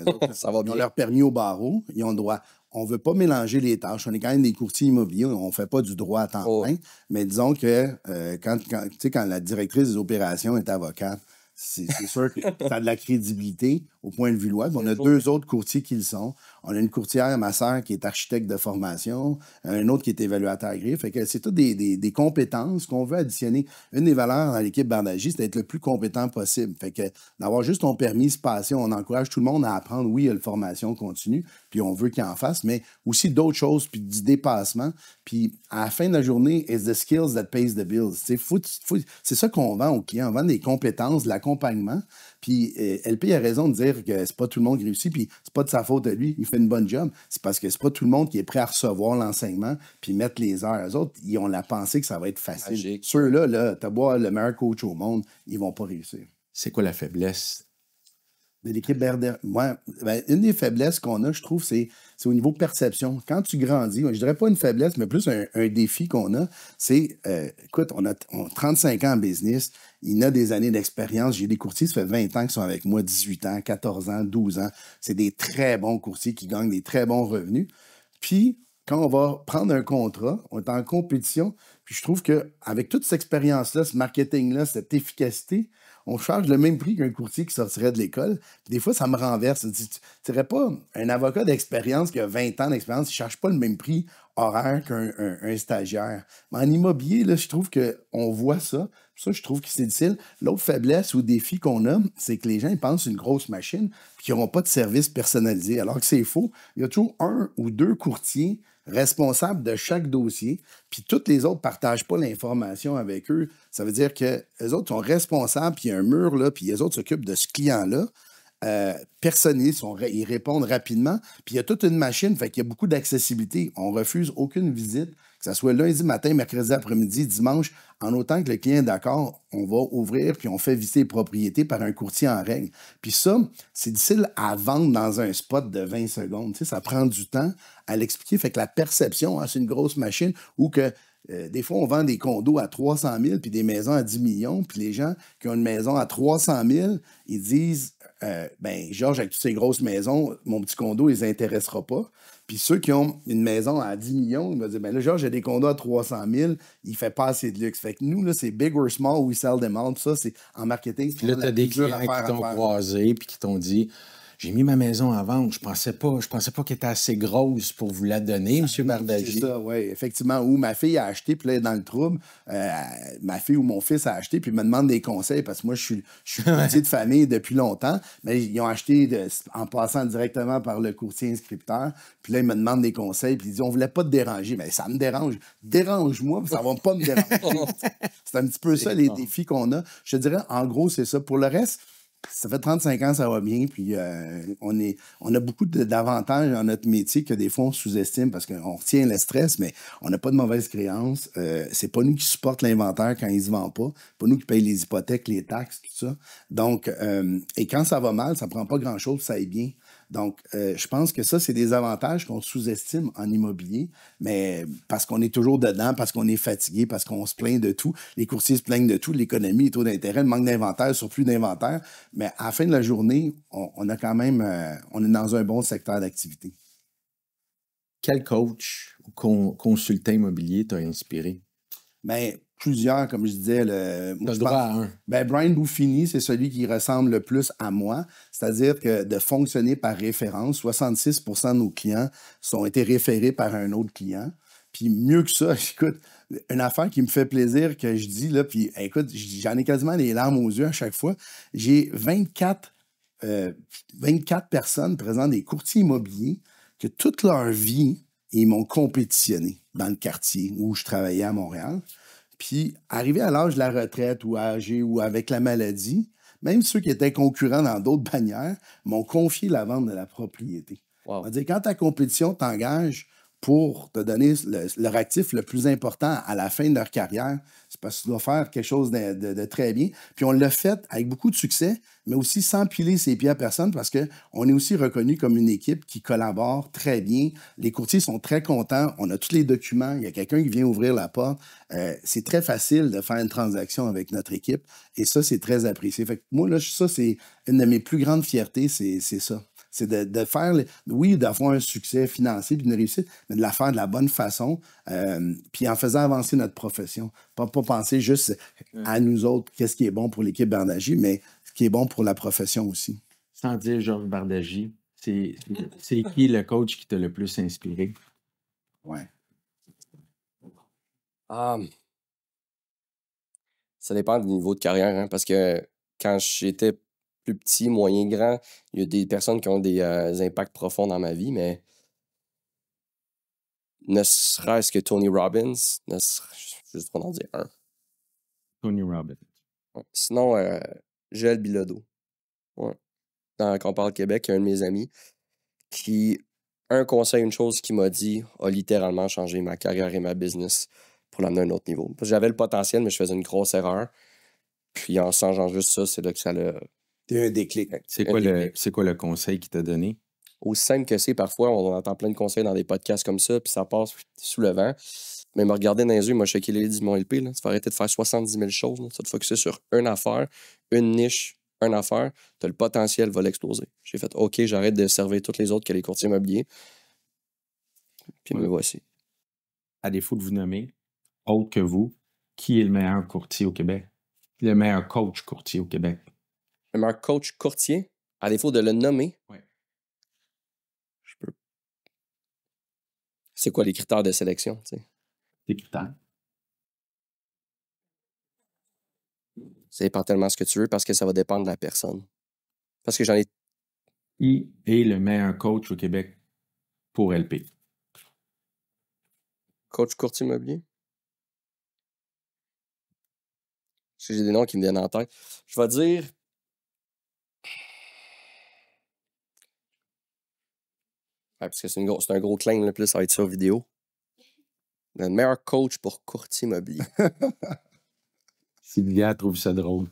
Autres, ça va bien. Ils ont leur permis au barreau, ils ont le droit. On ne veut pas mélanger les tâches. On est quand même des courtiers immobiliers, on ne fait pas du droit à temps plein. Mais disons que quand la directrice des opérations est avocate, c'est sûr que tu as de la crédibilité au point de vue loi. On a 2 autres courtiers qui le sont. On a une courtière, ma sœur, qui est architecte de formation, un autre qui est évaluateur agréé. Fait que c'est toutes des compétences qu'on veut additionner. Une des valeurs dans l'équipe Bardagie, c'est d'être le plus compétent possible. Fait que d'avoir juste ton permis, se passer, on encourage tout le monde à apprendre. Oui, il y a la formation continue, puis on veut qu'il en fasse, mais aussi d'autres choses, puis du dépassement. Puis à la fin de la journée, it's the skills that pays the bills. C'est ça qu'on vend aux clients. On vend des compétences, de l'accompagnement. Puis LP a raison de dire que c'est pas tout le monde qui réussit, puis c'est pas de sa faute à lui, il fait une bonne job. C'est parce que c'est pas tout le monde qui est prêt à recevoir l'enseignement puis mettre les heures. Eux autres, ils ont la pensée que ça va être facile. Magique. Ceux-là, t'as beau le meilleur coach au monde, ils vont pas réussir. C'est quoi la faiblesse de l'équipe Berder? Ouais, une des faiblesses qu'on a, je trouve, c'est au niveau perception. Quand tu grandis, je dirais pas une faiblesse, mais plus un défi qu'on a, c'est, écoute, on a 35 ans en business, il y a des années d'expérience. J'ai des courtiers, ça fait 20 ans qui sont avec moi, 18 ans, 14 ans, 12 ans. C'est des très bons courtiers qui gagnent des très bons revenus. Puis, quand on va prendre un contrat, on est en compétition, puis je trouve qu'avec toute cette expérience-là, ce marketing-là, cette efficacité, on charge le même prix qu'un courtier qui sortirait de l'école. Puis des fois, ça me renverse. Tu dirais pas, un avocat d'expérience qui a 20 ans d'expérience, il ne charge pas le même prix horaire qu'un stagiaire. Mais en immobilier, là, je trouve qu'on voit ça. Ça, je trouve que c'est difficile. L'autre faiblesse ou défi qu'on a, c'est que les gens ils pensent une grosse machine puis qu'ils n'auront pas de service personnalisé. Alors que c'est faux. Il y a toujours 1 ou 2 courtiers responsables de chaque dossier, puis tous les autres ne partagent pas l'information avec eux. Ça veut dire que les autres sont responsables, puis il y a un mur là, puis les autres s'occupent de ce client-là. Personnalistes, ils répondent rapidement, puis il y a toute une machine, fait qu'il y a beaucoup d'accessibilité. On refuse aucune visite, que ce soit lundi matin, mercredi après-midi, dimanche, en autant que le client est d'accord, on va ouvrir puis on fait visiter les propriétés par un courtier en règle. Puis ça, c'est difficile à vendre dans un spot de 20 secondes. Tu sais, ça prend du temps à l'expliquer. Fait que la perception, c'est une grosse machine ou que Des fois, on vend des condos à 300 000 puis des maisons à 10 millions. Puis les gens qui ont une maison à 300 000, ils disent ben, Georges, avec toutes ces grosses maisons, mon petit condo, il les intéressera pas. Puis ceux qui ont une maison à 10 millions, ils vont dire ben là, Georges, j'ai des condos à 300 000, il fait pas assez de luxe. Fait que nous, là, c'est big or small, we sell them all. Puis ça, c'est en marketing. Puis là, tu as des clients qui t'ont croisé puis qui t'ont dit j'ai mis ma maison à vendre, je pensais pas qu'elle était assez grosse pour vous la donner, M. Bardagy. C'est ça, oui, effectivement. Ou ma fille a acheté, puis là, elle est dans le trouble. Ma fille ou mon fils a acheté, puis il me demande des conseils, parce que moi, je suis courtier de famille depuis longtemps, mais ils ont acheté en passant directement par le courtier inscripteur. Puis là, ils me demandent des conseils, puis ils disent on voulait pas te déranger. Mais ça me dérange. Dérange-moi, puis ça va pas me déranger. C'est un petit peu ça, les défis qu'on a. Je te dirais, en gros, c'est ça. Pour le reste, ça fait 35 ans, ça va bien, puis on a beaucoup d'avantages dans notre métier que des fois on sous-estime parce qu'on retient le stress, mais on n'a pas de mauvaise créance. C'est pas nous qui supportent l'inventaire quand il se vend pas, pas nous qui payons les hypothèques, les taxes, tout ça. Donc, et quand ça va mal, ça prend pas grand-chose, ça aille bien. Donc, je pense que ça, c'est des avantages qu'on sous-estime en immobilier, mais parce qu'on est toujours dedans, parce qu'on est fatigué, parce qu'on se plaint de tout. Les courtiers se plaignent de tout, l'économie, les taux d'intérêt, le manque d'inventaire, surplus d'inventaire. Mais à la fin de la journée, on a quand même, on est dans un bon secteur d'activité. Quel coach ou consultant immobilier t'a inspiré? Bien, plusieurs, comme je disais. T'as le droit à un. Ben, Brian Buffini, c'est celui qui ressemble le plus à moi. C'est-à-dire que de fonctionner par référence, 66 de nos clients ont été référés par un autre client. Puis mieux que ça, écoute, une affaire qui me fait plaisir que je dis, là, puis écoute, j'en ai quasiment les larmes aux yeux à chaque fois. J'ai 24 personnes présentes, des courtiers immobiliers, que toute leur vie, ils m'ont compétitionné dans le quartier où je travaillais à Montréal. Puis, arrivé à l'âge de la retraite ou âgé ou avec la maladie, même ceux qui étaient concurrents dans d'autres bannières m'ont confié la vente de la propriété. Wow. On va dire, quand ta compétition t'engage pour te donner leur actif le plus important à la fin de leur carrière, c'est parce que tu dois faire quelque chose de très bien. Puis on l'a fait avec beaucoup de succès, mais aussi sans piler ses pieds à personne parce qu'on est aussi reconnu comme une équipe qui collabore très bien. Les courtiers sont très contents. On a tous les documents. Il y a quelqu'un qui vient ouvrir la porte. C'est très facile de faire une transaction avec notre équipe et ça, c'est très apprécié. Fait que moi, là, ça, c'est une de mes plus grandes fiertés, c'est ça. C'est de faire, oui, d'avoir un succès financier puis une réussite, mais de la faire de la bonne façon, puis en faisant avancer notre profession. Pas penser juste à nous autres, qu'est-ce qui est bon pour l'équipe Bardagy, mais ce qui est bon pour la profession aussi. Sans dire Georges Bardagy, c'est qui le coach qui t'a le plus inspiré? Ouais. Ça dépend du niveau de carrière, hein, parce que quand j'étais plus petit, moyen, grand, il y a des personnes qui ont des impacts profonds dans ma vie, mais ne serait-ce que Tony Robbins, juste pour en dire un. Tony Robbins. Ouais. Sinon, Joël Bilodeau. Ouais. Quand on parle Québec, il y a un de mes amis qui, un conseil, une chose qu'il m'a dit, a littéralement changé ma carrière et ma business pour l'amener à un autre niveau. Parce que j'avais le potentiel, mais je faisais une grosse erreur. Puis en changeant juste ça, c'est là que ça l'a... T'es un déclic. C'est quoi le conseil qu'il t'a donné? Aussi simple que c'est, parfois, on entend plein de conseils dans des podcasts comme ça, puis ça passe sous le vent. Mais me regarder dans les yeux, il m'a choqué les dit mon LP, là. Tu vas arrêter de faire 70 000 choses. Là. Tu vas te focusser sur une affaire, une niche, une affaire. Tu as le potentiel, va l'exploser. J'ai fait OK, j'arrête de servir toutes les autres que les courtiers immobiliers. Puis me voici. À défaut de vous nommer, autre que vous, qui est le meilleur courtier au Québec? Le meilleur coach courtier au Québec? Le meilleur coach courtier, à défaut de le nommer, ouais. Je peux. C'est quoi les critères de sélection, tu sais? Les critères? Ça dépend tellement ce que tu veux parce que ça va dépendre de la personne. Parce que j'en ai. Qui est le meilleur coach au Québec pour LP? Coach courtier immobilier? J'ai des noms qui me viennent en tête. Je vais dire. Ouais, parce que c'est un gros claim, là, plus ça va être sur vidéo. Le meilleur coach pour courtier immobilier. Sylvia trouve ça drôle.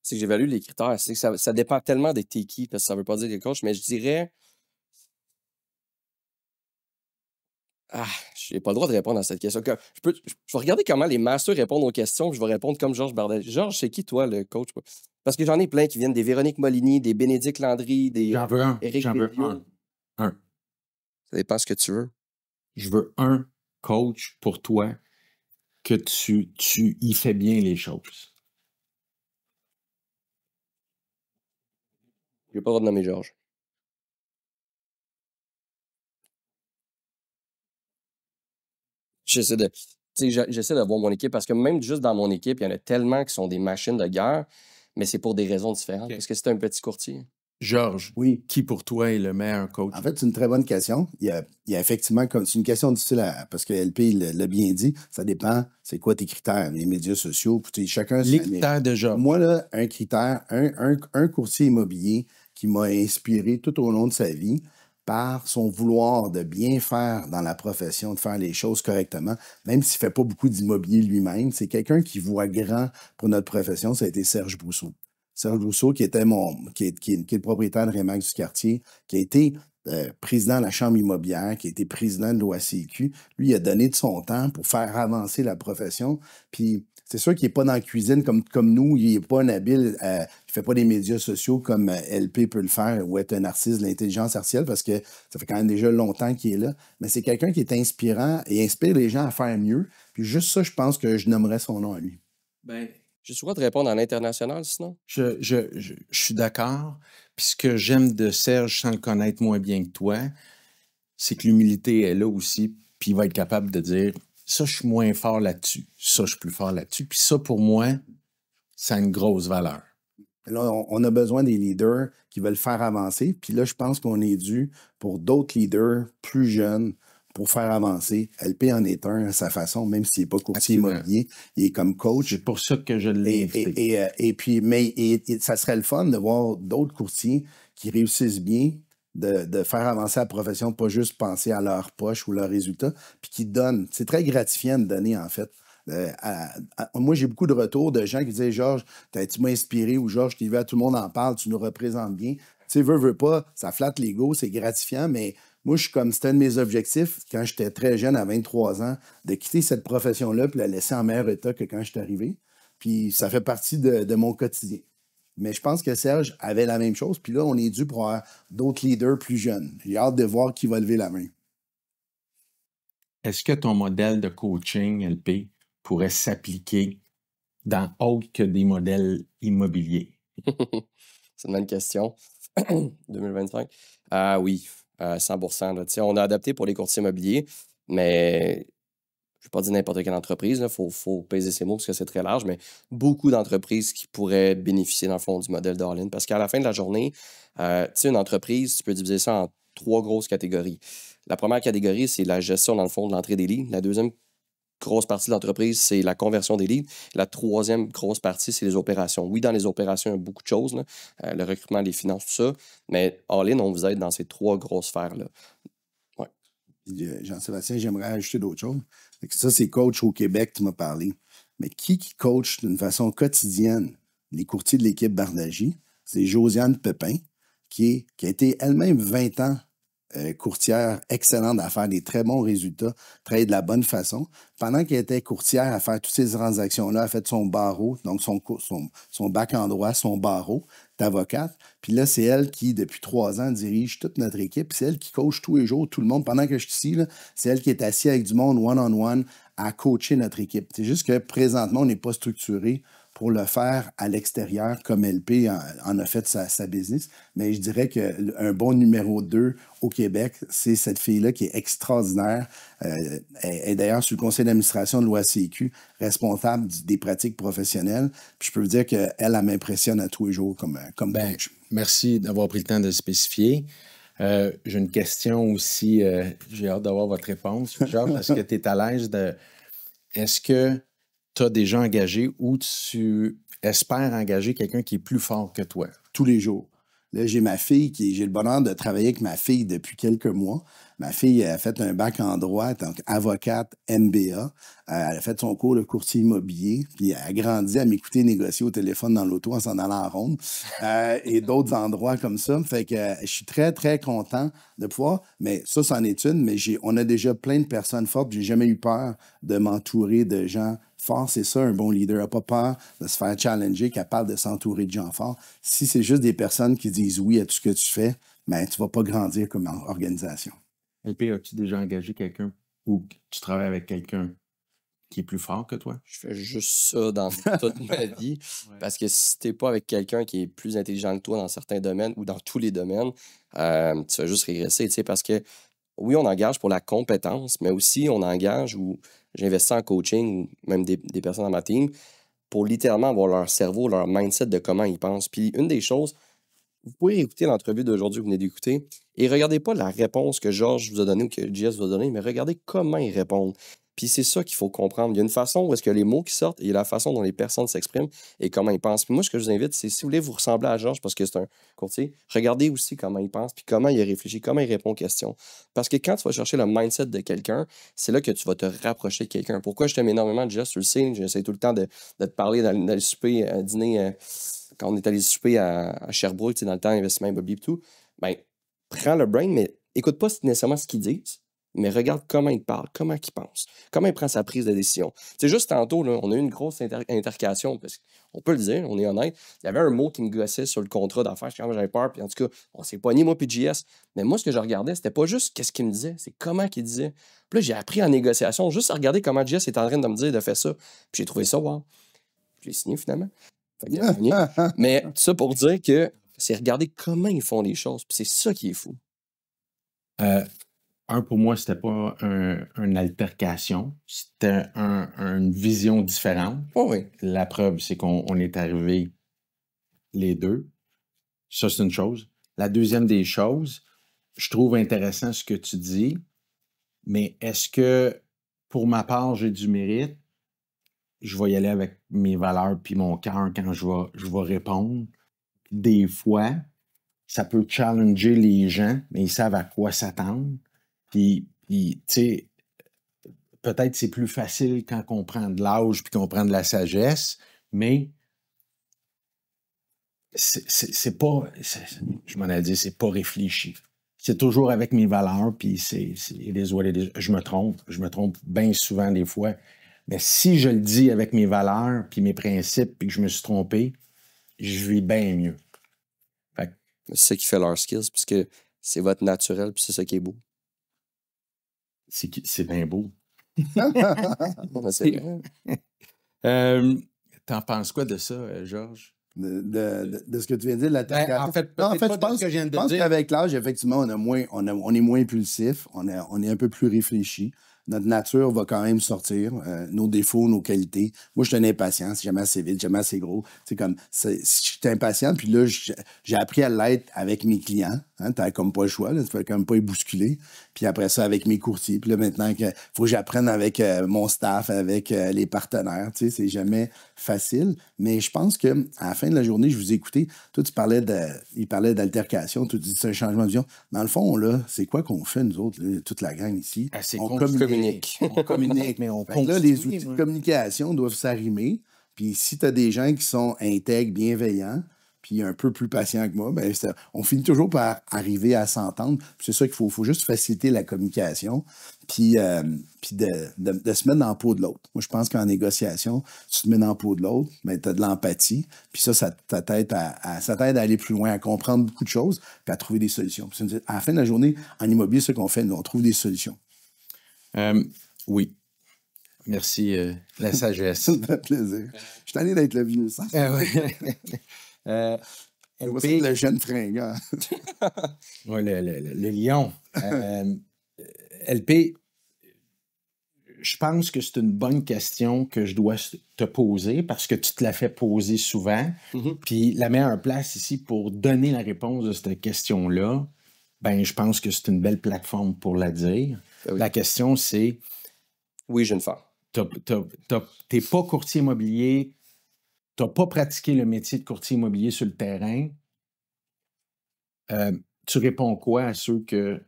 C'est que j'évalue les critères. C'est que ça dépend tellement des t'es qui, parce que ça veut pas dire des coachs, mais je dirais Ah, j'ai pas le droit de répondre à cette question. Je vais regarder comment les masters répondent aux questions, puis je vais répondre comme Georges Bardagie. Georges, c'est qui, toi, le coach? Parce que j'en ai plein qui viennent des Véronique Molini, des Bénédicte Landry, des J'en veux un. Éric J'en veux Béliot. un. Ça dépend ce que tu veux. Je veux un coach pour toi que tu y fais bien les choses. J'ai pas le droit de nommer Georges. J'essaie de voir mon équipe parce que même juste dans mon équipe, il y en a tellement qui sont des machines de guerre, mais c'est pour des raisons différentes. Okay. Parce que c'est un petit courtier. Georges, Oui. qui pour toi est le meilleur coach? En fait, c'est une très bonne question. Il y a effectivement, c'est une question difficile parce que LP l'a bien dit, ça dépend, c'est quoi tes critères, les médias sociaux, puis chacun... Les critères de Georges. Moi, là, un critère, un courtier immobilier qui m'a inspiré tout au long de sa vie par son vouloir de bien faire dans la profession, de faire les choses correctement, même s'il ne fait pas beaucoup d'immobilier lui-même, c'est quelqu'un qui voit grand pour notre profession, ça a été Serge Brousseau. Serge Brousseau, qui est le propriétaire de Remax du quartier, qui a été président de la Chambre immobilière, qui a été président de l'OACQ. Lui, il a donné de son temps pour faire avancer la profession. Puis, c'est sûr qu'il n'est pas dans la cuisine comme nous. Il n'est pas un habile, il ne fait pas des médias sociaux comme LP peut le faire ou être un artiste de l'intelligence artificielle parce que ça fait quand même déjà longtemps qu'il est là. Mais c'est quelqu'un qui est inspirant et inspire les gens à faire mieux. Puis juste ça, je pense que je nommerais son nom à lui. Ben, j'ai le droit de répondre en international, sinon? Je suis d'accord. Puis ce que j'aime de Serge, sans le connaître moins bien que toi, c'est que l'humilité est là aussi. Puis il va être capable de dire, ça, je suis moins fort là-dessus. Ça, je suis plus fort là-dessus. Puis ça, pour moi, ça a une grosse valeur. Là, on a besoin des leaders qui veulent faire avancer. Puis là, je pense qu'on est dû pour d'autres leaders plus jeunes pour faire avancer. LP en est un à sa façon, même s'il n'est pas courtier immobilier, il est comme coach. C'est pour ça que je l'ai invité. Et puis, ça serait le fun de voir d'autres courtiers qui réussissent bien de faire avancer la profession, pas juste penser à leur poche ou leurs résultats, puis qui donnent. C'est très gratifiant de donner, en fait. Moi, j'ai beaucoup de retours de gens qui disaient « Georges, tu m'as inspiré » ou « Georges, je t'ai vu, tout le monde en parle, tu nous représentes bien. » Tu sais, veux pas, ça flatte l'ego, c'est gratifiant, mais moi, je suis comme, c'était un de mes objectifs, quand j'étais très jeune, à 23 ans, de quitter cette profession-là puis la laisser en meilleur état que quand je suis arrivé. Puis ça fait partie de mon quotidien. Mais je pense que Serge avait la même chose. Puis là, on est dû pour avoir d'autres leaders plus jeunes. J'ai hâte de voir qui va lever la main. Est-ce que ton modèle de coaching, LP, pourrait s'appliquer dans autre que des modèles immobiliers? C'est une bonne question. 2025? Oui, 100%. Là. On a adapté pour les courtiers immobiliers, mais je ne vais pas dire n'importe quelle entreprise. Il faut peser ses mots parce que c'est très large, mais beaucoup d'entreprises qui pourraient bénéficier, dans le fond, du modèle d'All-in. Parce qu'à la fin de la journée, une entreprise, tu peux diviser ça en 3 grosses catégories. La première catégorie, c'est la gestion, dans le fond, de l'entrée des leads. La deuxième grosse partie de l'entreprise, c'est la conversion des leads. La troisième grosse partie, c'est les opérations. Oui, dans les opérations, il y a beaucoup de choses, là, le recrutement, les finances, tout ça, mais All-in, on vous aide dans ces 3 grosses sphères-là. Ouais. Jean-Sébastien, j'aimerais ajouter d'autres choses. Ça, c'est coach au Québec, tu m'as parlé. Mais qui coach d'une façon quotidienne les courtiers de l'équipe Bardagie? C'est Josiane Pépin, qui a été elle-même 20 ans courtière excellente à faire des très bons résultats, travailler de la bonne façon. Pendant qu'elle était courtière à faire toutes ces transactions-là, elle a fait son barreau, donc son bac en droit, son barreau d'avocate. Puis là, c'est elle qui, depuis 3 ans, dirige toute notre équipe. C'est elle qui coach tous les jours tout le monde. Pendant que je suis ici, c'est elle qui est assise avec du monde one-on-one à coacher notre équipe. C'est juste que présentement, on n'est pas structuré pour le faire à l'extérieur comme LP en a fait sa business. Mais je dirais qu'un bon numéro 2 au Québec, c'est cette fille-là qui est extraordinaire. Elle est d'ailleurs sur le conseil d'administration de l'OACQ, responsable des pratiques professionnelles. Puis je peux vous dire qu'elle m'impressionne à tous les jours comme coach. Merci d'avoir pris le temps de le spécifier. J'ai une question aussi, j'ai hâte d'avoir votre réponse. Georges, est-ce que tu es à l'aise de... Est-ce que tu as déjà engagé ou tu espères engager quelqu'un qui est plus fort que toi? Tous les jours. Là, j'ai ma fille j'ai le bonheur de travailler avec ma fille depuis quelques mois. Ma fille a fait un bac en droit, donc avocate MBA. Elle a fait son cours de courtier immobilier, puis elle a grandi à m'écouter négocier au téléphone dans l'auto en s'en allant en ronde, et d'autres endroits comme ça. Fait que je suis très, très content de pouvoir, mais ça, c'en est une, mais on a déjà plein de personnes fortes. J'ai jamais eu peur de m'entourer de gens forts. C'est ça, un bon leader. N'a pas peur de se faire challenger, capable de s'entourer de gens forts. Si c'est juste des personnes qui disent oui à tout ce que tu fais, ben, tu vas pas grandir comme organisation. LP, as-tu déjà engagé quelqu'un ou tu travailles avec quelqu'un qui est plus fort que toi? Je fais juste ça dans toute ma vie. Ouais. Parce que si t'es pas avec quelqu'un qui est plus intelligent que toi dans certains domaines ou dans tous les domaines, tu vas juste régresser, tu sais, parce que oui, on engage pour la compétence, mais aussi on engage ou j'investis en coaching ou même des personnes dans ma team pour littéralement avoir leur cerveau, leur mindset de comment ils pensent. Puis une des choses, vous pouvez écouter l'entrevue d'aujourd'hui que vous venez d'écouter et regardez pas la réponse que Georges vous a donnée ou que JS vous a donnée, mais regardez comment ils répondent. Puis c'est ça qu'il faut comprendre. Il y a une façon où est-ce que les mots qui sortent et la façon dont les personnes s'expriment et comment ils pensent. Puis moi, ce que je vous invite, c'est si vous voulez vous ressembler à Georges parce que c'est un courtier, regardez aussi comment il pense, puis comment il réfléchit, comment il répond aux questions. Parce que quand tu vas chercher le mindset de quelqu'un, c'est là que tu vas te rapprocher de quelqu'un. Pourquoi je t'aime énormément, Jess, tu le sais, j'essaie tout le temps de te parler dans le souper, dîner, quand on est allé souper à Sherbrooke, dans le temps, investissement immobilier et tout. Ben, prends le brain, mais écoute pas nécessairement ce qu'ils disent, mais regarde comment il parle, comment il pense, comment il prend sa prise de décision. C'est juste tantôt, là, on a eu une grosse intercation, parce qu'on peut le dire, on est honnête. Il y avait un mot qui me gossait sur le contrat d'affaires, j'avais peur, puis en tout cas, on s'est pogné, moi puis JS. Mais moi, ce que je regardais, c'était pas juste qu'est-ce qu'il me disait, c'est comment qu'il disait. Puis là, j'ai appris en négociation, juste à regarder comment JS est en train de me dire de faire ça. Puis j'ai trouvé ça, wow. J'ai signé finalement. Fait qu'il a gagné. Mais tout ça pour dire que c'est regarder comment ils font les choses, puis c'est ça qui est fou. Pour moi, c'était pas une altercation. C'était une vision différente. Oh oui. La preuve, c'est qu'on est arrivés les deux. Ça, c'est une chose. La deuxième des choses, je trouve intéressant ce que tu dis, mais est-ce que, pour ma part, j'ai du mérite? Je vais y aller avec mes valeurs puis mon cœur quand je vais répondre. Des fois, ça peut challenger les gens, mais ils savent à quoi s'attendre. Puis tu sais, peut-être c'est plus facile quand on prend de l'âge puis qu'on prend de la sagesse, mais c'est pas, je m'en ai dit, c'est pas réfléchi. C'est toujours avec mes valeurs, puis je me trompe bien souvent des fois. Mais si je le dis avec mes valeurs, puis mes principes, puis que je me suis trompé, je vis bien mieux. C'est ça qui fait leur skills, puisque c'est votre naturel, puis c'est ça qui est beau. C'est bien beau. C'est vrai. T'en penses quoi de ça, Georges? De ce que tu viens de dire, l'altercation. En fait, je pense qu'avec l'âge, effectivement, on est moins impulsif, on est un peu plus réfléchi. Notre nature va quand même sortir, nos défauts, nos qualités. Moi, je suis un impatient, jamais assez vite, jamais assez gros. C'est comme, je suis impatient, puis là, j'ai appris à l'être avec mes clients. Hein, t'as comme pas le choix, là, tu fais comme pas y bousculer. Puis après ça, avec mes courtiers. Puis là, maintenant, il faut que j'apprenne avec mon staff, avec les partenaires. Tu sais, c'est jamais facile. Mais je pense qu'à la fin de la journée, je vous ai écouté. Toi, il parlait d'altercation. Tu dis c'est un changement de vision. Dans le fond, là, c'est quoi qu'on fait, nous autres, là, toute la gang ici? On communique. On communique. Mais on là, les outils de communication doivent s'arrimer. Puis si tu as des gens qui sont intègres, bienveillants, puis un peu plus patients que moi, ben, on finit toujours par arriver à s'entendre. Puis c'est ça qu'il faut juste faciliter la communication, puis de se mettre dans la peau de l'autre. Moi, je pense qu'en négociation, tu te mets dans la peau de l'autre, ben, tu as de l'empathie, puis ça t'aide à aller plus loin, à comprendre beaucoup de choses, puis à trouver des solutions. Puis à la fin de la journée, en immobilier, ce qu'on fait, nous, on trouve des solutions. Oui. Merci, la sagesse. Ça me fait plaisir. Je suis tanné d'être le vieux sang. LP, le jeune fringant. Oui, le lion. LP, je pense que c'est une bonne question que je dois te poser parce que tu te la fais poser souvent. Mm-hmm. Puis la meilleure place ici pour donner la réponse de cette question-là, ben je pense que c'est une belle plateforme pour la dire. Oui. La question, c'est... Oui, jeune femme. T'es pas courtier immobilier, t'as pas pratiqué le métier de courtier immobilier sur le terrain, Tu réponds quoi à ceux que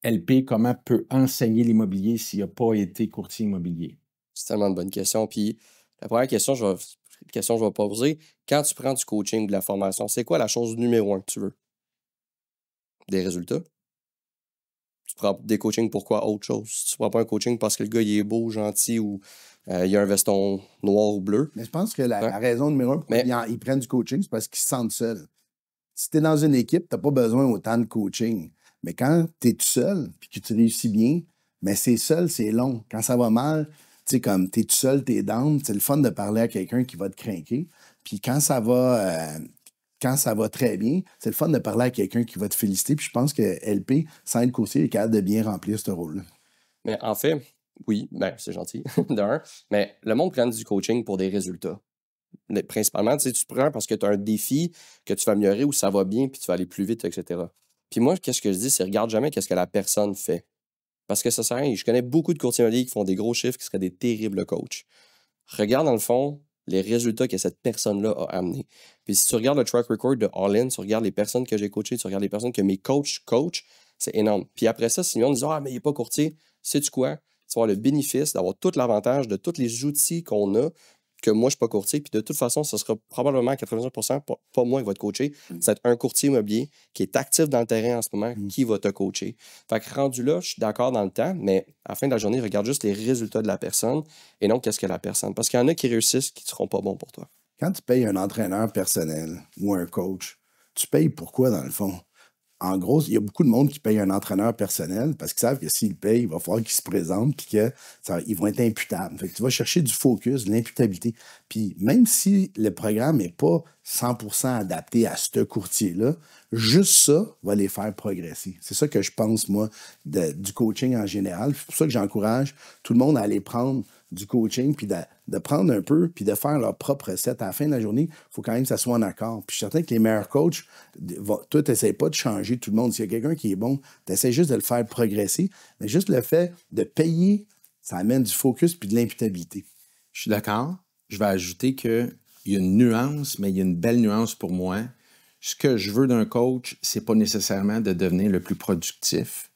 LP, comment peut enseigner l'immobilier s'il n'a pas été courtier immobilier? C'est tellement une bonne question. Puis la première question, je vais poser. Quand tu prends du coaching ou de la formation, c'est quoi la chose numéro 1 que tu veux? Des résultats? Tu prends des coachings pour quoi autre chose? Tu prends pas un coaching parce que le gars il est beau, gentil ou il a un veston noir ou bleu. Mais je pense que la Ouais. raison numéro 1 pourquoi ils prennent du coaching, c'est parce qu'ils se sentent seuls. Si tu es dans une équipe, tu n'as pas besoin autant de coaching. Mais quand tu es tout seul puis que tu réussis bien, mais c'est seul, c'est long. Quand ça va mal, tu sais, comme tu es tout seul, tu es down, c'est le fun de parler à quelqu'un qui va te craquer. Puis quand ça va très bien, c'est le fun de parler à quelqu'un qui va te féliciter. Puis je pense que LP, sans être courtier, est capable de bien remplir ce rôle-là. Mais en fait, oui, ben, c'est gentil, d'un. Mais le monde prend du coaching pour des résultats. Principalement, tu prends parce que tu as un défi que tu vas améliorer ou ça va bien, puis tu vas aller plus vite, etc. Puis moi, qu'est-ce que je dis, c'est regarde jamais qu'est-ce que la personne fait. Parce que ça sert à rien. Je connais beaucoup de courtiers immobiliers qui font des gros chiffres qui seraient des terribles coachs. Regarde dans le fond les résultats que cette personne-là a amenés. Puis si tu regardes le track record de All-In, tu regardes les personnes que j'ai coachées, tu regardes les personnes que mes coachs coachent, c'est énorme. Puis après ça, si on dit « Ah, mais il n'est pas courtier », sais-tu quoi? Tu vas avoir le bénéfice d'avoir tout l'avantage de tous les outils qu'on a, que moi, je ne suis pas courtier. Puis de toute façon, ce sera probablement à 80%, pas moi qui va te coacher. C'est un courtier immobilier qui est actif dans le terrain en ce moment qui va te coacher. Fait que rendu là, je suis d'accord dans le temps, mais à la fin de la journée, regarde juste les résultats de la personne et non qu'est-ce que la personne. Parce qu'il y en a qui réussissent qui ne seront pas bons pour toi. Quand tu payes un entraîneur personnel ou un coach, tu payes pourquoi dans le fond? En gros, il y a beaucoup de monde qui paye un entraîneur personnel parce qu'ils savent que s'ils payent, il va falloir qu'ils se présentent et qu'ils vont être imputables. Fait que tu vas chercher du focus, de l'imputabilité. Puis même si le programme n'est pas 100% adapté à ce courtier-là, juste ça va les faire progresser. C'est ça que je pense, moi, du coaching en général. C'est pour ça que j'encourage tout le monde à aller prendre du coaching, puis de prendre un peu, puis de faire leur propre recette. À la fin de la journée, il faut quand même que ça soit en accord. Puis je suis certain que les meilleurs coachs, toi, tu n'essaies pas de changer tout le monde. S'il y a quelqu'un qui est bon, tu essaies juste de le faire progresser. Mais juste le fait de payer, ça amène du focus puis de l'imputabilité. Je suis d'accord. Je vais ajouter qu'il y a une nuance, mais il y a une belle nuance pour moi. Ce que je veux d'un coach, c'est pas nécessairement de devenir le plus productif.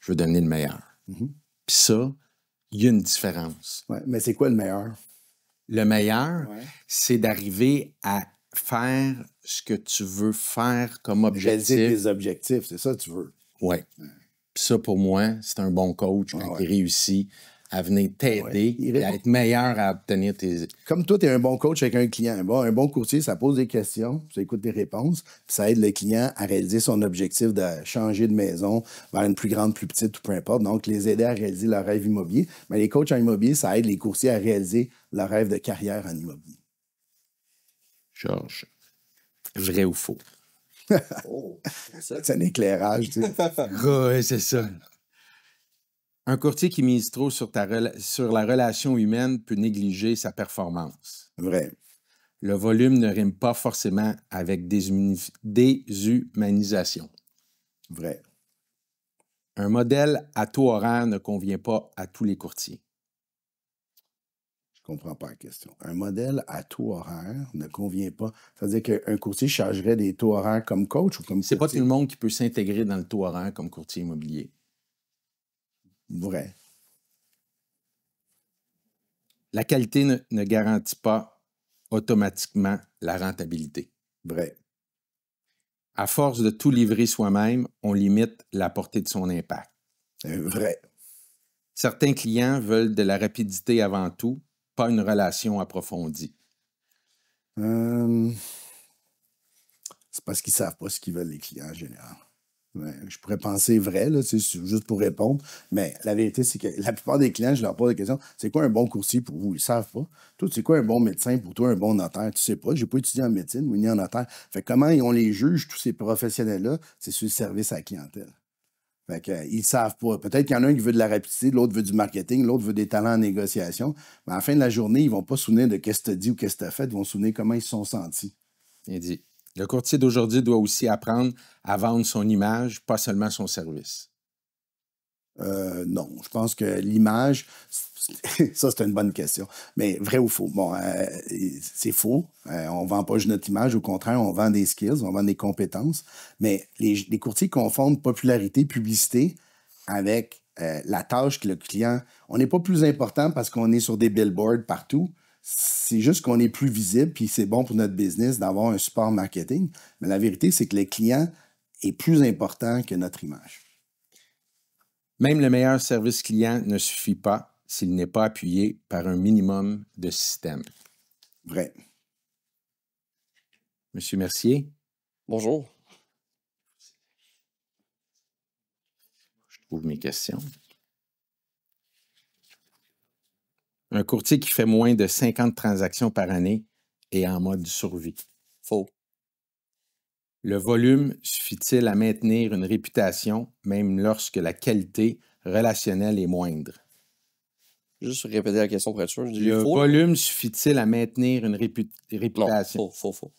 Je veux devenir le meilleur. Puis ça, il y a une différence. Ouais, mais c'est quoi le meilleur? Le meilleur, c'est d'arriver à faire ce que tu veux faire comme objectif. Réaliser tes objectifs, c'est ça que tu veux. Oui. Puis ça, pour moi, c'est un bon coach quand il réussit à venir t'aider et à être meilleur à obtenir tes... Comme toi, tu es un bon coach avec un client. Un bon courtier, ça pose des questions, ça écoute des réponses, puis ça aide le client à réaliser son objectif de changer de maison vers une plus grande, plus petite, ou peu importe. Donc, les aider à réaliser leur rêve immobilier. Mais les coachs en immobilier, ça aide les courtiers à réaliser leur rêve de carrière en immobilier. Georges, vrai ou faux? C'est un éclairage, tu sais. Oui, c'est ça. Un courtier qui mise trop sur la relation humaine peut négliger sa performance. Vrai. Le volume ne rime pas forcément avec déshumanisation. Vrai. Un modèle à taux horaire ne convient pas à tous les courtiers. Je comprends pas la question. Un modèle à taux horaire ne convient pas. Ça veut dire qu'un courtier chargerait des taux horaires comme coach ou comme courtier? C'est pas tout le monde qui peut s'intégrer dans le taux horaire comme courtier immobilier. Vrai. La qualité ne garantit pas automatiquement la rentabilité. Vrai. À force de tout livrer soi-même, on limite la portée de son impact. Vrai. Certains clients veulent de la rapidité avant tout, pas une relation approfondie. C'est parce qu'ils ne savent pas ce qu'ils veulent, les clients en général. Ouais, je pourrais penser vrai, là, juste pour répondre, mais la vérité, c'est que la plupart des clients, je leur pose la question, c'est quoi un bon courtier pour vous? Ils ne savent pas. Toi, c'est quoi un bon médecin pour toi, un bon notaire? Tu ne sais pas, je n'ai pas étudié en médecine ou ni en notaire. Fait comment on les juge, tous ces professionnels-là? C'est sur le service à la clientèle. Fait qu'ils ne savent pas. Peut-être qu'il y en a un qui veut de la rapidité, l'autre veut du marketing, l'autre veut des talents en négociation, mais à la fin de la journée, ils ne vont pas se souvenir de qu'est-ce que tu as dit ou qu'est-ce que tu as fait, ils vont se souvenir comment ils se sont sentis. Il dit. Le courtier d'aujourd'hui doit aussi apprendre à vendre son image, pas seulement son service. Non, je pense que l'image, Ça, c'est une bonne question. Mais vrai ou faux? Bon, c'est faux. On ne vend pas juste notre image. Au contraire, on vend des skills, on vend des compétences. Mais les courtiers confondent popularité, publicité avec la tâche que le client... On n'est pas plus important parce qu'on est sur des billboards partout. C'est juste qu'on est plus visible, puis c'est bon pour notre business d'avoir un support marketing. Mais la vérité, c'est que le client est plus important que notre image. Même le meilleur service client ne suffit pas s'il n'est pas appuyé par un minimum de système. Vrai. Monsieur Mercier? Bonjour. Je trouve mes questions. Un courtier qui fait moins de 50 transactions par année est en mode survie. Faux. Le volume suffit-il à maintenir une réputation même lorsque la qualité relationnelle est moindre? Juste répéter la question pour être sûr. Le volume suffit-il à maintenir une réputation? Non, faux.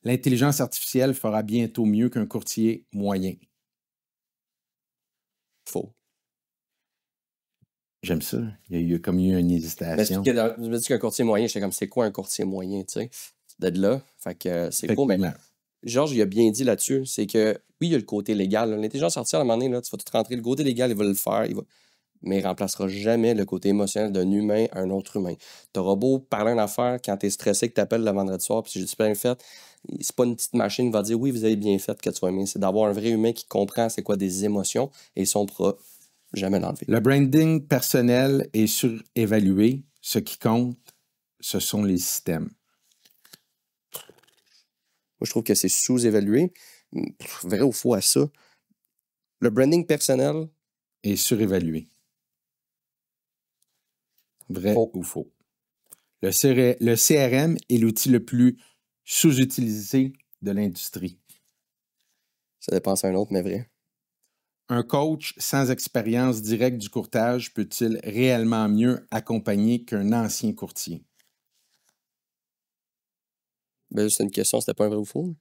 L'intelligence artificielle fera bientôt mieux qu'un courtier moyen. Faux. J'aime ça. Il y a comme eu une hésitation. Mais je me dis qu'un courtier moyen, j'étais comme, c'est quoi un courtier moyen, tu sais? D'être là. Fait que c'est faux, mais Georges, il a bien dit là-dessus, c'est que, oui, il y a le côté légal. L'intelligence artificielle, à un moment donné, là, tu vas tout rentrer. Le côté légal, il va le faire, mais il ne remplacera jamais le côté émotionnel d'un humain à un autre humain. Tu auras beau parler une affaire quand tu es stressé, que tu appelles le vendredi soir, puis j'ai dit bien fait. C'est pas une petite machine qui va dire oui, vous avez bien fait que tu vas aimer. C'est d'avoir un vrai humain qui comprend c'est quoi des émotions et ça, on ne pourra jamais l'enlever. Le branding personnel est surévalué. Ce qui compte, ce sont les systèmes. Moi, je trouve que c'est sous-évalué. Vrai ou faux à ça? Le branding personnel est surévalué. Vrai ou faux? Le CRM est l'outil le plus sous-utilisé de l'industrie. Ça dépend à un autre, mais vrai. Un coach sans expérience directe du courtage peut-il réellement mieux accompagner qu'un ancien courtier? Ben, c'est une question, c'était pas un vrai ou faux?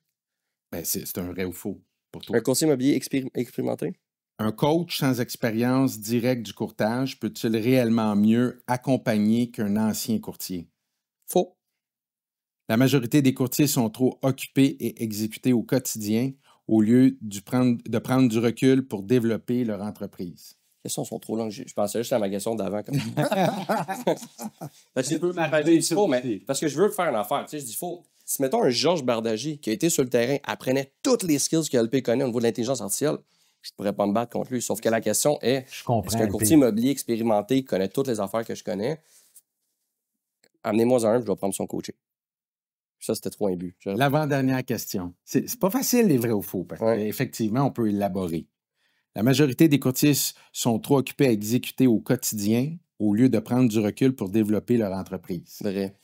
Ben, c'est un vrai ou faux pour toi. Un courtier immobilier expérimenté? Un coach sans expérience directe du courtage peut-il réellement mieux accompagner qu'un ancien courtier? Faux. La majorité des courtiers sont trop occupés et exécutés au quotidien au lieu de prendre du recul pour développer leur entreprise. Les questions sont trop longues. Je pensais juste à ma question d'avant. Parce que je veux faire une affaire. Tu sais, je dis faux. Si, mettons, un Georges Bardagy qui a été sur le terrain, apprenait toutes les skills que LP connaît au niveau de l'intelligence artificielle, je ne pourrais pas me battre contre lui. Sauf que la question est, est-ce qu'un courtier immobilier expérimenté connaît toutes les affaires que je connais? Amenez-moi un, je vais prendre son coaching. Ça, c'était trop un but. L'avant-dernière question. C'est pas facile, les vrais ou faux, parce qu'effectivement, on peut élaborer. La majorité des courtiers sont trop occupés à exécuter au quotidien au lieu de prendre du recul pour développer leur entreprise. Vrai.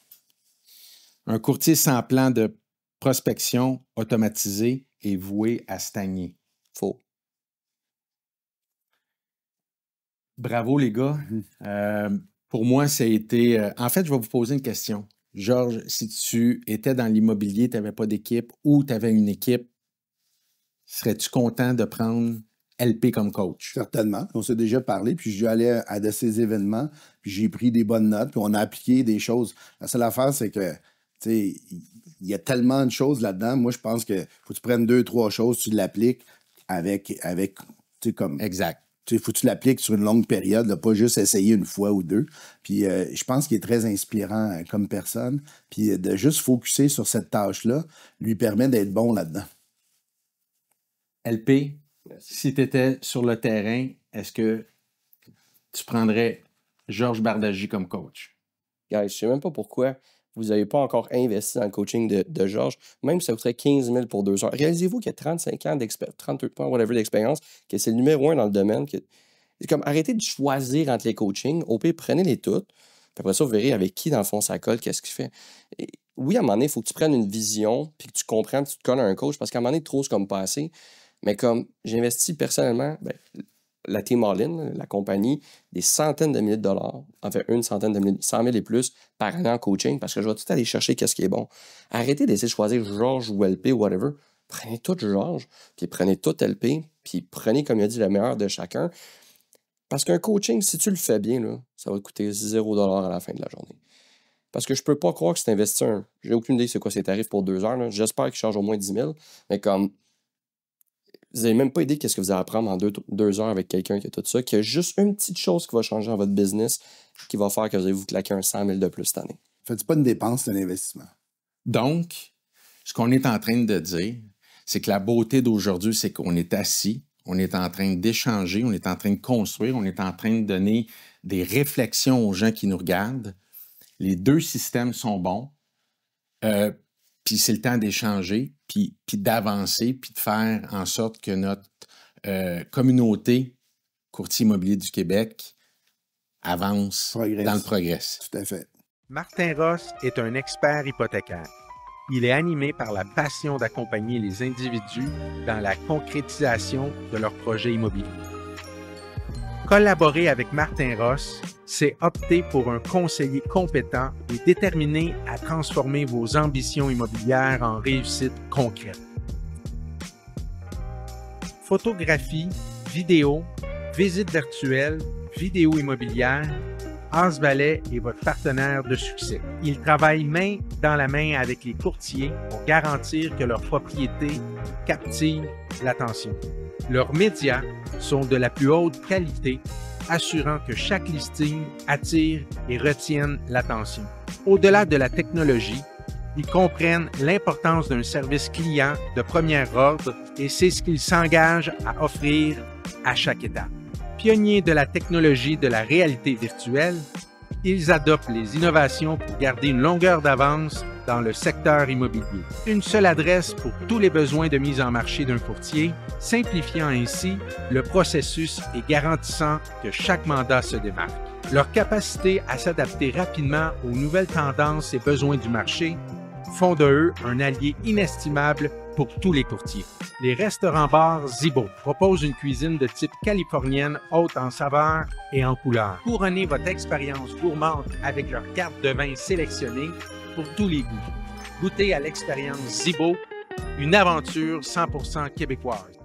Un courtier sans plan de prospection automatisé est voué à stagner. Faux. Bravo, les gars. Pour moi, ça a été... en fait, je vais vous poser une question. Georges, si tu étais dans l'immobilier, tu n'avais pas d'équipe ou tu avais une équipe, serais-tu content de prendre LP comme coach? Certainement. On s'est déjà parlé, puis je suis allé à de ces événements, puis j'ai pris des bonnes notes, puis on a appliqué des choses. La seule affaire, c'est que, tu sais, il y a tellement de choses là-dedans. Moi, je pense que faut que tu prennes 2-3 choses, tu l'appliques avec tu sais, comme... Exact. Il faut que tu l'appliques sur une longue période, là, pas juste essayer une fois ou deux. Puis je pense qu'il est très inspirant comme personne. Puis de juste focusser sur cette tâche-là lui permet d'être bon là-dedans. LP, si tu étais sur le terrain, est-ce que tu prendrais Georges Bardagy comme coach? Guys, je ne sais même pas pourquoi vous n'avez pas encore investi dans le coaching de Georges, même si ça coûterait 15 000 pour 2 heures. Réalisez-vous qu'il y a 35 ans d'expérience, 32 ans, whatever, d'expérience, que c'est le numéro 1 dans le domaine. C'est comme arrêtez de choisir entre les coachings. Au pire, prenez-les toutes. Puis après ça, vous verrez avec qui, dans le fond, ça colle, qu'est-ce qu'il fait. Et oui, à un moment donné, il faut que tu prennes une vision, puis que tu comprennes, tu te colles à un coach, parce qu'à un moment donné, trop, c'est comme pas assez. Mais comme j'investis personnellement, la Team All-In, la compagnie, des centaines de milliers de dollars, en fait une centaine de milliers, 100 000 et plus par année en coaching, parce que je vais tout aller chercher qu'est-ce qui est bon. Arrêtez d'essayer de choisir Georges ou LP ou whatever. Prenez tout Georges, puis prenez tout LP, puis prenez, comme il a dit, le meilleur de chacun. Parce qu'un coaching, si tu le fais bien, là, ça va te coûter 0$ à la fin de la journée. Parce que je peux pas croire que c'est investi j'ai aucune idée c'est quoi ses tarifs pour 2 heures. Là. J'espère qu'il charge au moins 10 000. Mais comme, vous n'avez même pas idée qu'est-ce que vous allez apprendre en 2 heures avec quelqu'un qui a tout ça, qu'il y a juste une petite chose qui va changer dans votre business qui va faire que vous allez vous claquer un 100 000 de plus cette année. Faites pas une dépense, c'est un investissement. Donc, ce qu'on est en train de dire, c'est que la beauté d'aujourd'hui, c'est qu'on est assis, on est en train d'échanger, on est en train de construire, on est en train de donner des réflexions aux gens qui nous regardent. Les deux systèmes sont bons, puis c'est le temps d'échanger, puis d'avancer, puis de faire en sorte que notre communauté courtier immobilier du Québec avance dans le progrès. Tout à fait. Martin Ross est un expert hypothécaire. Il est animé par la passion d'accompagner les individus dans la concrétisation de leurs projets immobiliers. Collaborer avec Martin Ross, c'est opter pour un conseiller compétent et déterminé à transformer vos ambitions immobilières en réussite concrète. Photographie, vidéo, visite virtuelle, vidéo immobilière, As Valet est votre partenaire de succès. Il travaille main dans la main avec les courtiers pour garantir que leur propriété captive l'attention. Leurs médias sont de la plus haute qualité, assurant que chaque listing attire et retienne l'attention. Au-delà de la technologie, ils comprennent l'importance d'un service client de premier ordre et c'est ce qu'ils s'engagent à offrir à chaque étape. Pionniers de la technologie de la réalité virtuelle, ils adoptent les innovations pour garder une longueur d'avance dans le secteur immobilier. Une seule adresse pour tous les besoins de mise en marché d'un courtier, simplifiant ainsi le processus et garantissant que chaque mandat se démarque. Leur capacité à s'adapter rapidement aux nouvelles tendances et besoins du marché font de eux un allié inestimable pour tous les courtiers. Les restaurants-bars Zibo proposent une cuisine de type californienne haute en saveurs et en couleurs. Couronnez votre expérience gourmande avec leur carte de vin sélectionnée pour tous les goûts. Goûtez à l'expérience Zibo, une aventure 100% québécoise.